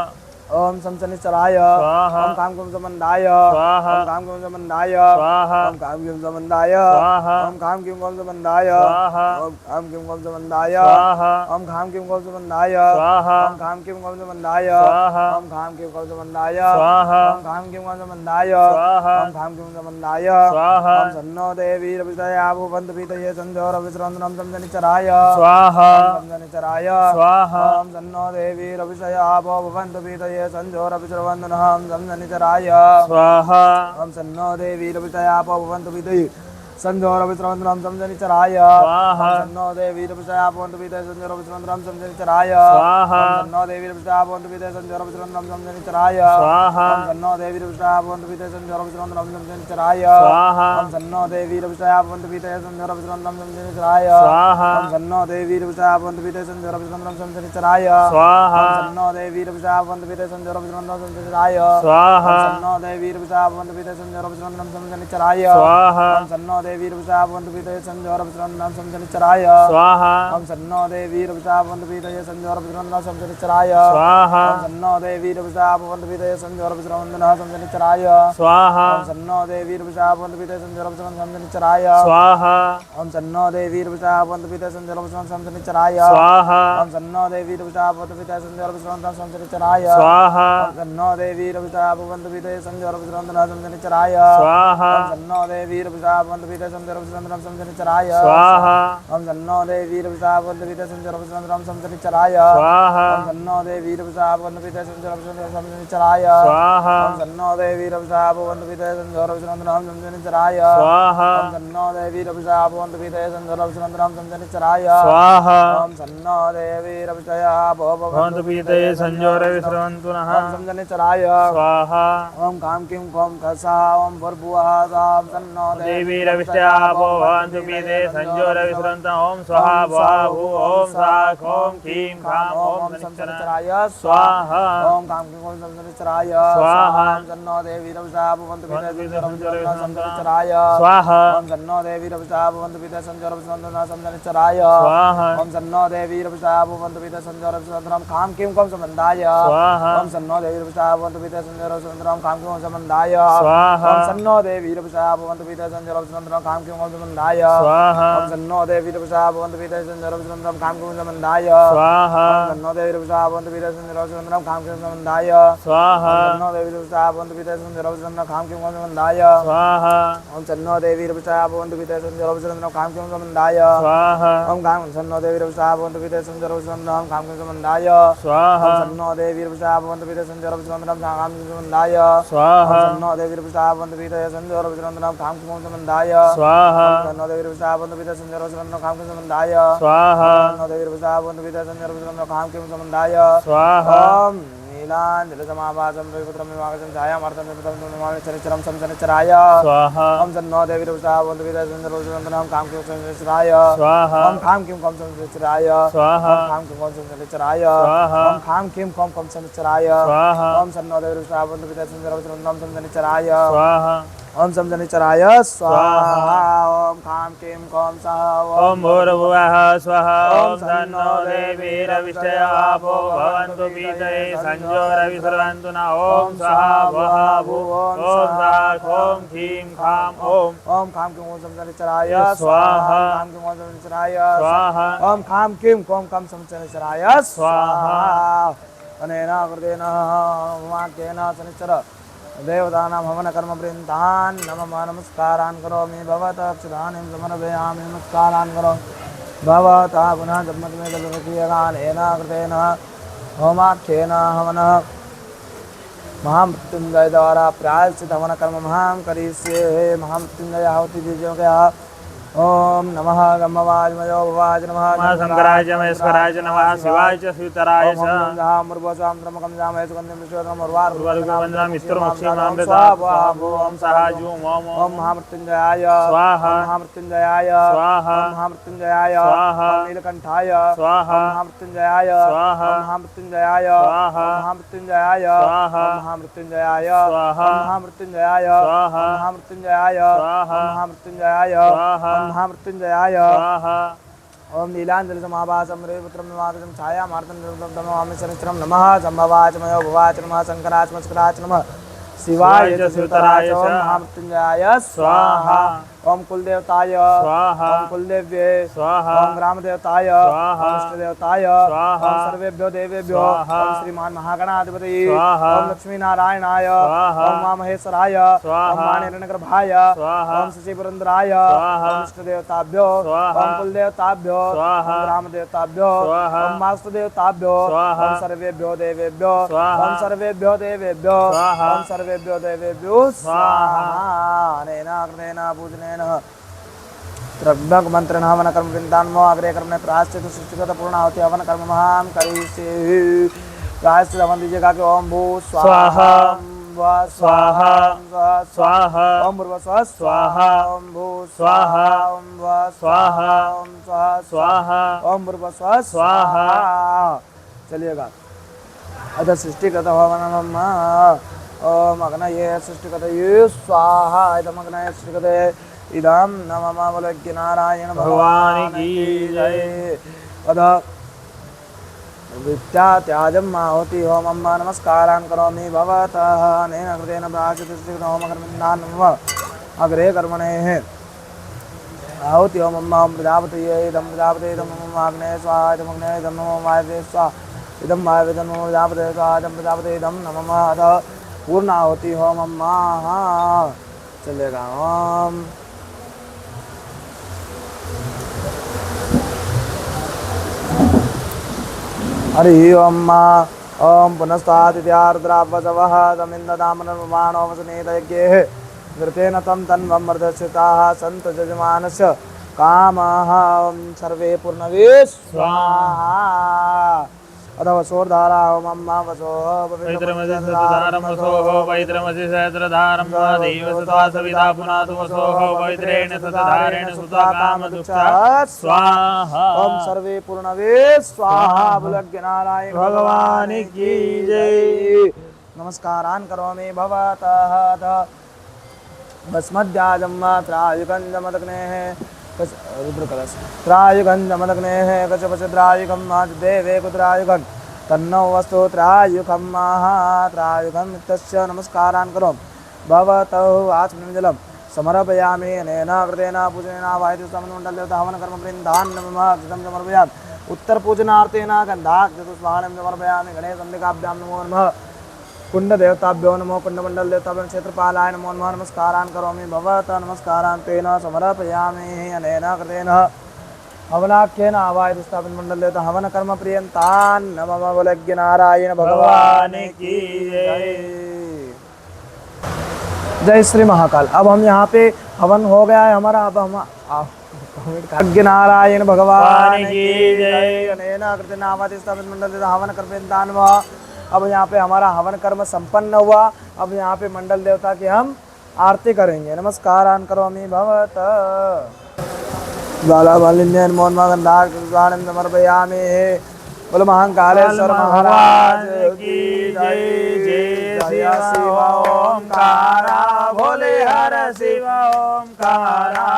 Speaker 1: ओम सं शनिश्चराय
Speaker 2: स्वाहा
Speaker 1: ओम काम कुम समन्दाय
Speaker 2: स्वाहा
Speaker 1: ओम काम कुम समन्दाय
Speaker 2: स्वाहा
Speaker 1: ओम काम कुम समन्दाय
Speaker 2: स्वाहा
Speaker 1: ओम काम किम कुम समन्दाय
Speaker 2: स्वाहा
Speaker 1: ओम काम किम कुम समन्दाय
Speaker 2: स्वाहा
Speaker 1: ओम काम किम कुम समन्दाय
Speaker 2: स्वाहा
Speaker 1: ओम काम किम कुम समन्दाय
Speaker 2: स्वाहा
Speaker 1: ओम काम किम कुम समन्दाय
Speaker 2: स्वाहा
Speaker 1: ओम काम किम कुम समन्दाय
Speaker 2: स्वाहा
Speaker 1: ओम काम किम समन्दाय
Speaker 2: स्वाहा
Speaker 1: ओम सन्नो देवी रवितया भुवन्तु पीतये संजोर विश्रवन्दनं संजनिचराय
Speaker 2: स्वाहा
Speaker 1: संजनिचराय
Speaker 2: स्वाहा
Speaker 1: ओम सन्नो देवी रवितया भुवन्तु पीतये संजोर विश्रवन्दनं संजनिचराय
Speaker 2: स्वाहा
Speaker 1: ओम सन्नो देवी रवितया भुवन्तु पीतये संजोर विश्रवन्दनं संजनिचराय
Speaker 2: स्वाहा
Speaker 1: सन्नो देवी रवितया भुवन्तु पीतये संजोर विश्रवन्दनं संजनिचराय
Speaker 2: स्वाहा
Speaker 1: सन्नो देवी रवितया भुवन्तु पीतये संजोर विश्रवन्दनं संजनिचराय
Speaker 2: स्वाहा
Speaker 1: सन्नो देवी रवितया भुवन्तु पीतये संजोर विश्रवन्दनं संजनिचराय
Speaker 2: स्वाहा
Speaker 1: सन्नो देवी रवितया भुवन्तु पीतये संजोर विश्रवन्दनं संजनिचराय
Speaker 2: स्वाहा
Speaker 1: सन्नो देवी रवितया भुवन्तु पीतये संजोर विश्रवन्दनं संजनिचराय
Speaker 2: स्वाहा
Speaker 1: सन्नो देवी रवितया भुवन्तु पीतये संजोर विश्रवन्दनं संजनिचराय
Speaker 2: स्वाहा
Speaker 1: सन्नो देवी रवितया भुवन्तु पीतये संजोर विश्रवन्दनं संजनिचराय
Speaker 2: स्वाहा
Speaker 1: सन्नो देवी रवितया भुवन्तु पीतये संजोर विश्रवन्दनं संजनिचराय
Speaker 2: स्वाहा
Speaker 1: सन्नो देवी रवितया भुवन्तु पीतये संजोर विश्रवन्दनं संजनिचराय
Speaker 2: स्वाहा
Speaker 1: सन्नो देवी रवितया भुवन्तु पीतये संजोर विश्रवन्दनं संजनिचराय
Speaker 2: स्वाहा
Speaker 1: सन्नो देवी रवितया भुवन्तु पीतये संजोर विश्रवन्दनं संजनिचराय
Speaker 2: स्वाहा
Speaker 1: ओम सन्नो देवी रवितया भुवन्तु पीतये संजोर विश्रवन्दनं संजनिचराय
Speaker 2: स्वाहा
Speaker 1: ओम सन्नो देवी रवितया भुवन्तु पीतये संजोर विश्रवन्दनं संजनिचराय
Speaker 2: स्वाहा
Speaker 1: ओम सन्नो देवी रवितया भुवन्तु पीतये संजोर विश्रवन्दनं संजनिचराय
Speaker 2: स्वाहा
Speaker 1: ओम सन्नो देवी रवितया भुवन्तु पीतये संजोर विश्रवन्दनं संजनिचराय
Speaker 2: स्वाहा
Speaker 1: ओम सन्नो देवी रवितया भुवन्तु पीतये संजोर विश्रवन्दनं संजनिचराय
Speaker 2: स्वाहा
Speaker 1: ओम सन्नो देवी रवितया भुवन्तु पीतये संजोर विश्रवन्दनं संजनिचराय
Speaker 2: स्वाहा
Speaker 1: ओम सन्नो देवी रवितया भुवन्तु पीतये संजोर विश्रवन्दनं संजनिचराय
Speaker 2: स्वाहा
Speaker 1: ओम सन्नो देवी रवितया भुवन्तु पीतये संजोर विश्रवन्दनं संजनिचराय
Speaker 2: स्वाहा
Speaker 1: ओम सन्नो देवी रवितया
Speaker 2: भवन्तु पीतये संजोर विश्रवन्तु नः
Speaker 1: ओम संजनिचराय
Speaker 2: स्वाहा
Speaker 1: ओम काम किं कं कसा ओम भर्भुवः साम सन्नो
Speaker 2: देवी रविष्टया भवन्तु पीतये संजोर विश्रवन्तु ॐ स्वाहा भू ॐ साख ॐ कीं खां ॐ
Speaker 1: संजनिचराय
Speaker 2: स्वाहा
Speaker 1: ओम काम किं कं संजनिचराय
Speaker 2: स्वाहा
Speaker 1: ओम सन्नो देवी रवितया भुवन्तु पीतये संजोर विश्रवन्दनं संजनिचराय
Speaker 2: स्वाहा
Speaker 1: ओम सन्नो देवी रवितया भुवन्तु पीतये संजोर विश्रवन्दनं संजनिचराय
Speaker 2: स्वाहा
Speaker 1: ओम सन्नो देवी रवितया भुवन्तु पीतये संजोर विश्रवन्दनं खां किं कं समन्दाय
Speaker 2: स्वाहा
Speaker 1: ओम सन्नो देवी रवितया भुवन्तु पीतये संजोर विश्रवन्दनं खां किं कं समन्दाय
Speaker 2: स्वाहा
Speaker 1: ओम सन्नो देवी रवितया भुवन्तु पीतये संजोर विश्रवन्दनं खां किं कं समन्दाय
Speaker 2: स्वाहा
Speaker 1: ओम सन्नो देवी रवितया भुवन्तु पीतये संजोर विश्रवन्दनं खां किं कं समन्दाय
Speaker 2: स्वाहा
Speaker 1: ओम सन्नो देवी रवितया भुवन्तु पीतये संजोर विश्रवन्दनं खां किं कं समन्दाय
Speaker 2: स्वाहा
Speaker 1: सन्नो देवी रवितया भुवन्तु पीतये संजोर विश्रवन्दनं खां किं कं समन्दाय
Speaker 2: स्वाहा
Speaker 1: ओम सन्नो देवी रवितया भुवन्तु पीतये संजोर विश्रवन्दनं खां किं कं समन्दाय
Speaker 2: स्वाहा
Speaker 1: ओम गां सन्नो देवी रवितया भुवन्तु पीतये संजोर विश्रवन्दनं खां किं कं समन्दाय
Speaker 2: स्वाहा
Speaker 1: सन्नो देवी रवितया भुवन्तु पीतये संजोर विश्रवन्दनं खां किं कं समन्दाय
Speaker 2: स्वाहा
Speaker 1: सन्नो देवी रवितया भुवन्तु पीतये संजोर विश्रवन्दनं खां किं कं समन्दाय
Speaker 2: स्वाहा
Speaker 1: सन्नो देवी रवितया भुवन्तु पीतये संजोर विश्रवन्दनं खां किं कं समन्दाय
Speaker 2: स्वाहा
Speaker 1: सन्नो देवी रवितया भुवन्तु पीतये संजोर विश्रवन्दनं खां किं कं समन्दाय
Speaker 2: स्वाहा
Speaker 1: ओम नीलाञ्जलसमाभासं रविपुत्रमिवागतं छायामार्तं नमामि चरित्रं संसनिचराय
Speaker 2: स्वाहा
Speaker 1: ओम सन्नो देवी रवितया भुवन्तु पीतये संजोर विश्रवन्दनं खां किं कं समन्दाय
Speaker 2: स्वाहा
Speaker 1: ओम खां किं कं समन्दाय
Speaker 2: स्वाहा
Speaker 1: खां किं कं समन्दाय
Speaker 2: स्वाहा
Speaker 1: ओम खां किं कं समन्दाय
Speaker 2: स्वाहा
Speaker 1: ओम सन्नो देवी रवितया भुवन्तु पीतये संजोर विश्रवन्दनं संसनिचराय
Speaker 2: स्वाहा
Speaker 1: ओम संसनिचराय स्वाहा ओम खां किं कं सः
Speaker 2: ॐ भूर्भुवः स्वः ॐ तन्नो देवी रविष्टया भवन्तु पीतये संजोर विश्रवन्तु नः ॐ स्वाहा भू ॐ साख ॐ कीं खां
Speaker 1: ओम खां किं कं समन्दाय
Speaker 2: स्वाहा
Speaker 1: खां किं कं समन्दाय
Speaker 2: स्वाहा
Speaker 1: ओम खां किं कं समन्दाय स्वाहा अनेन कृतेन वाक्येन शनिश्चर देवतानां हवनकर्मवृन्दान् नमः नमस्कारान् करोमि भवतः अक्षदानीं समर्पयामि नमस्कारान् करोमि भवतः पुनः जन्मत्मेकलकीयगानेन कृतेन होमाख्येन हवनः महामृत्युञ्जयद्वारा प्रायश्चित हवनकर्म महां करिष्ये महामृत्युञ्जय आहुति बीजों ओम नमः गम्मवाजमयो भवाज नमः
Speaker 2: नमः शंकराय च महेश्वराय च नमः शिवाय च शिवतराय च ओम सहाजू
Speaker 1: ओम महामृत्युंजयाय
Speaker 2: स्वाहा
Speaker 1: महामृत्युंजयाय
Speaker 2: स्वाहा
Speaker 1: महामृत्युंजयाय
Speaker 2: स्वाहा
Speaker 1: नीलकंठाय
Speaker 2: स्वाहा
Speaker 1: महामृत्युंजयाय
Speaker 2: स्वाहा
Speaker 1: महामृत्युंजयाय
Speaker 2: स्वाहा
Speaker 1: महामृत्युंजयाय
Speaker 2: स्वाहा
Speaker 1: महामृत्युंजयाय
Speaker 2: स्वाहा
Speaker 1: महामृत्युंजयाय
Speaker 2: स्वाहा
Speaker 1: महामृत्युंजयाय
Speaker 2: स्वाहा
Speaker 1: महामृत्युंजयाय
Speaker 2: स्वाहा
Speaker 1: महामृत्युंजयाय
Speaker 2: स्वाहा
Speaker 1: ओम नीलांजलि समाभासं रेवत्रं नमागतं छाया मार्तं निर्दं नमामि शनिश्चरं नमः संभवाचमयो भवाच नमः शंकराचमस्कराच नमः शिवाय च शिवतराय च महामृत्युंजयाय स्वाहा ओम कुलदेवताय
Speaker 2: स्वाहा
Speaker 1: ओम कुलदेव्ये
Speaker 2: स्वाहा
Speaker 1: ओम ग्रामदेवताय
Speaker 2: स्वाहा
Speaker 1: ओम इष्टदेवताय
Speaker 2: स्वाहा
Speaker 1: ओम सर्वेभ्यो देवेभ्यो
Speaker 2: स्वाहा
Speaker 1: ओम श्रीमान महागणाधिपति
Speaker 2: स्वाहा
Speaker 1: ओम लक्ष्मी नारायणाय
Speaker 2: स्वाहा
Speaker 1: ओम मामहेश्वराय
Speaker 2: स्वाहा
Speaker 1: ओम माणिरण्यगर्भाय
Speaker 2: स्वाहा
Speaker 1: ओम शशिपुरंदराय
Speaker 2: स्वाहा
Speaker 1: ओम इष्टदेवताभ्यो
Speaker 2: स्वाहा
Speaker 1: ओम कुलदेवताभ्यो
Speaker 2: स्वाहा
Speaker 1: ओम ग्रामदेवताभ्यो
Speaker 2: स्वाहा
Speaker 1: ओम वास्तुदेवताभ्यो
Speaker 2: स्वाहा
Speaker 1: ओम सर्वेभ्यो देवेभ्यो
Speaker 2: स्वाहा
Speaker 1: ओम सर्वेभ्यो देवेभ्यो
Speaker 2: स्वाहा
Speaker 1: ओम सर्वेभ्यो देवेभ्यो
Speaker 2: स्वाहा
Speaker 1: अनेन कृतेन पूजनेन द्रव्य मंत्रेण हवन कर्म वृंदान्मो अग्रे कर्म प्रायश्चित सृष्टिगत पूर्णाहुति हवन कर्म महाम करिष्ये प्रायश्चित हवन दीजिएगा कि ओम भू स्वाहा स्वाहा
Speaker 2: स्वाहा
Speaker 1: ओम भूर्व स्व
Speaker 2: स्वाहा
Speaker 1: ओम भू
Speaker 2: स्वाहा
Speaker 1: ओम भुव
Speaker 2: स्वाहा
Speaker 1: ओम स्वाहा
Speaker 2: स्वाहा
Speaker 1: ओम भूर्व स्व
Speaker 2: स्वाहा
Speaker 1: चलिएगा अतः सृष्टिगत हवन ओम अग्नये सृष्टिगत ये स्वाहा इदम अग्नये सृष्टिगत इदम नमः वलज्ञ नारायण
Speaker 2: भगवान की जय।
Speaker 1: अतः विद्या त्याजम आहुति होमम नमस्कारान् करोमि भवतः अनेन कृतेन प्रायश्चित्तं होम कर्मणान् नमः अग्रे कर्मणेः आहुति होमम प्रजापतये इदं प्रजापतये इदं मम अग्ने स्वाहा इदं अग्ने इदं नमो वायवे स्वाहा इदं वायवे इदं नमो प्रजापतये स्वाहा इदं प्रजापतये इदं नमः अतः पूर्णाहुति होमम चलेगा ओम हरि ओम ओम पुनस्तादित्यार्द्रावसवः तमिन्ददामनर्माणो वसनेतयज्ञेः घृतेन तं तन्वमर्दस्यताः सन्त जजमानस्य कामः सर्वे पूर्णवे स्वाहा अथवा सोर्धारा ओम वसोः
Speaker 2: पवित्रमसि सतधारं वसोः पवित्रमसि सहस्रधारं देव सत्वा सविता पुनातु वसोः पवित्रेण सतधारेण सुता कामदुःखा स्वाहा
Speaker 1: ओम सर्वे पूर्णवे स्वाहा बुलज्ञ नारायण भगवान की जय। नमस्कारान् करोमि भवतः भस्मद्याजं त्रायुगन्धमदग्नेः रुद्रकलश त्रायुगन्धमदग्नेः कचपचद्रायुगं देवे कुद्रायुगं तन्नो वस्तु त्रायुगं त्रायुगं तस्य नमस्कारान् करोमि भवतः आचमनजलं समर्पयामि अनेन कृतेन पूजनेन वायुः समन्मण्डले हवन कर्म वृन्दान् नमः कृतं समर्पयामि उत्तरपूजनार्थेन गन्धाक्षपुष्पाणं समर्पयामि गणेशम्बिकाभ्यां नमो नमः कुण्डदेवताभ्यो नमो कुण्डमण्डलदेवताभ्यो क्षेत्रपालाय नमो नमः नमस्कारान् करोमि भवतः नमस्कारान् तेन समर्पयामि अनेन कृतेन हवनाख्येन आवाहितस्थापनमण्डलदेवता हवन कर्म प्रियन्तान् नमः वलज्ञ नारायण भगवान की जय। जय श्री महाकाल। अब हम यहाँ पे हवन हो गया है हमारा। अब हम वलज्ञ नारायण भगवान की जय। अनेन कृतेन आवाहितस्थापनमण्डलदेवता हवन कर्म प्रियन्तान् नमः। अब यहाँ पे हमारा हवन कर्म संपन्न हुआ। अब यहाँ पे मंडल देवता की हम आरती करेंगे। नमस्कारान् करोमि भवतः ज्वालामालिन्येन मौनमागन्धाक्षपुष्पाणं समर्पयामि। बोलो महाकालेश्वर महाराज की जय। जय शिव ओंकारा भोले हर शिव ओंकारा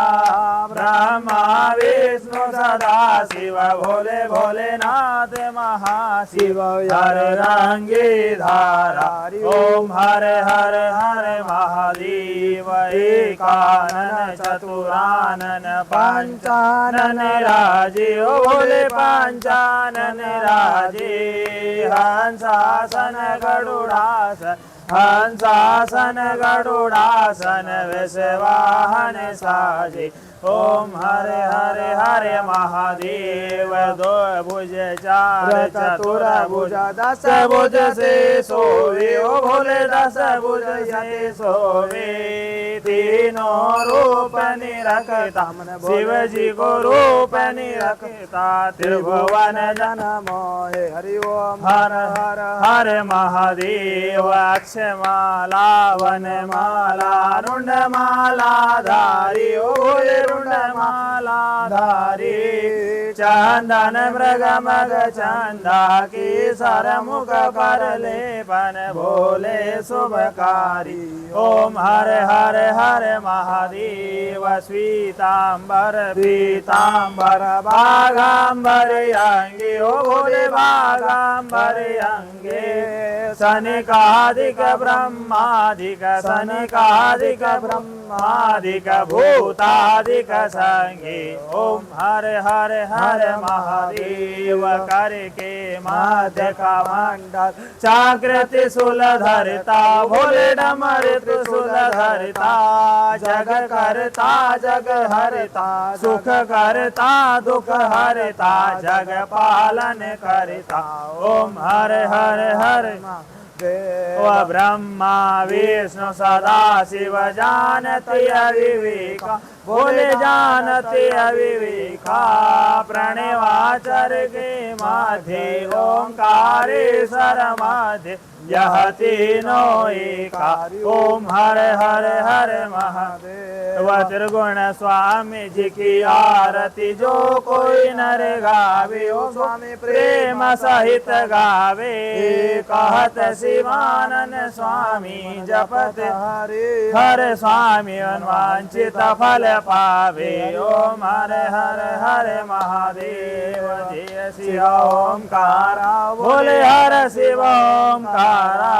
Speaker 1: ब्रह्मा विष्णु सदा शिव भोले भोलेनाथ महाशिव हर रंगी धारा ओम हर हर हर महादेव एकानन चतुरानन पंचानन राजे ओ भोले पंचानन राजे हंसासन गरुड़ासन हंसासन गरुड़ासन विषवाहन साजे
Speaker 2: ओम हरे हरे हरे महादेव। दो भुज चार चतुर भुज दस भुज से सोवे ओ भोले दस भुज से सोवे। तीनों रूप निरखता शिव जी को रूप निरखता त्रिभुवन जन
Speaker 1: मोहे हरि ओम
Speaker 2: हर हर हर महादेव। अक्षमाला वनमाला रुंडमाला धारी ओ भोले रुंडमाला धारी। चंदन मृग मग चंदा की सरमुख कर लेपन भोले शुभकारी। ओम हरे हरे हरे महादेव। श्वेतांबर पीतांबर बागांबर अंगे ओ भोले बागांबर अंगे। सनिकाधिक ब्रह्माधिक सनिकाधिक ब्रह्माधिक भूताधिक संगे। ओम हरे हरे हरे महादेव। करके मध्य का मंडल जागृति सुल धरता भोले डमर त्रिशूल धरता। जग करता जग हरता सुख करता दुख हरता जग पालन करता। ओम हरे हरे हरे व ब्रह्मा विष्णु सदा शिव जानते अविवेका भोले जानते अविवेका। प्रणवाचर के माधे ओंकारेश्वर माधे यह तीनों एका। ओम हरे हरे हरे महादेव। त्रिगुण स्वामी जी की आरती जो कोई नर गावे ओ स्वामी प्रेम सहित गावे। कहत शिवानंद स्वामी जपत हरे हरे स्वामी अनुवांछित फल पावे। ओम हरे हरे हरे महादेव। जय शिव ओंकारा भोले हर शिव ओंकारा।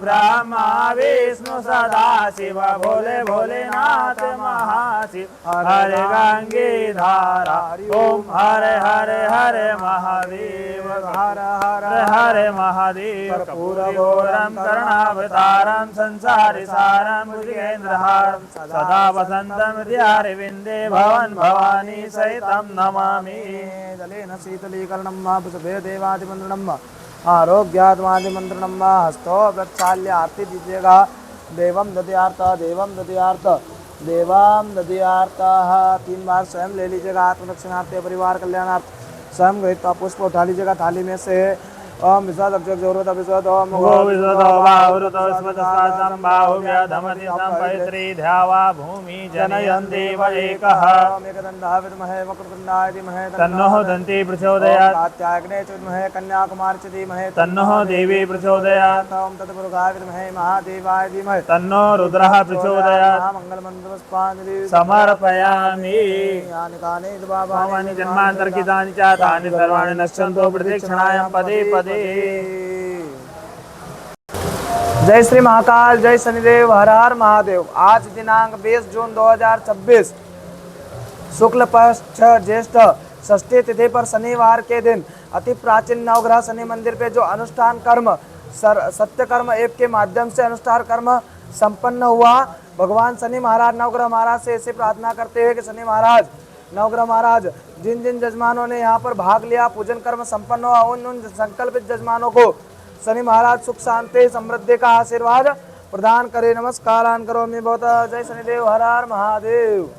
Speaker 2: ब्रह्मा विष्णु सदा शिव भोले भोलेनाथ महाशिव। हरे गंगे धारा ओम हरे हरे हरे महादेव। हर हर हरे महादेव। कर्पूरगौरम करुणावतारम संसारि सारम भुजगेन्द्रहारम सदा वसंतम हृदयारविंदे भवन भवानी सहितं नमामि।
Speaker 1: जलेन शीतलीकरणं वा पुष्पे देवादिमन्त्रणं आरोग्यात्मादिमन्त्रणं वा हस्तो प्रक्षाल्य आरती दीजिएगा। देवम ददयार्थ देवम ददयार्थ देवम ददयार्थ। 3 बार स्वयं ले लीजिएगा। आत्मरक्षणार्थ परिवार कल्याणार्थ स्वयं गृहीत पुष्प उठा लीजिएगा थाली में से। ओम विश्वास अक्षर जरूरत विश्वास ओम
Speaker 2: गो विश्वतो बाहुरुत स्मतसादं बाहुव्याधमति संपैत्री ध्यावा भूमि जनयन्ति वैकः।
Speaker 1: ओम एकदन्तः विद्महे वक्रतुण्डाय धीमहि
Speaker 2: तन्नः दन्ती प्रचोदयात्।
Speaker 1: कात्यायने च विद्महे कन्याकुमारी च धीमहि
Speaker 2: तन्नः देवी प्रचोदयात्।
Speaker 1: ओम तत्पुरुषाय विद्महे महादेवाय धीमहि
Speaker 2: तन्नो रुद्रः प्रचोदयात्।
Speaker 1: मंगलमंत्रपुष्पाञ्जलि
Speaker 2: समर्पयामि।
Speaker 1: यानि कानि द्वावा
Speaker 2: भवानि जन्मान्तर्कितानि च तानि सर्वाणि नश्यन्तो प्रदक्षिणायां पदे पदे।
Speaker 1: जय श्री महाकाल जय शनिदेव हर हर महादेव। आज दिनांक 20 जून 2026 शुक्ल पक्ष ज्येष्ठ षष्ठी तिथि पर शनिवार के दिन अति प्राचीन नवग्रह शनि मंदिर पे जो अनुष्ठान कर्म सत्य कर्म ऐप के माध्यम से अनुष्ठान कर्म संपन्न हुआ। भगवान शनि महाराज नवग्रह महाराज से ऐसे प्रार्थना करते हैं कि शनि महाराज नवग्रह महाराज जिन जिन जजमानों ने यहाँ पर भाग लिया पूजन कर्म संपन्न हुआ उन संकल्पित जजमानों को शनि महाराज सुख शांति समृद्धि का आशीर्वाद प्रदान करे। नमस्कार करो मैं बहुत जय शनिदेव हर हर महादेव।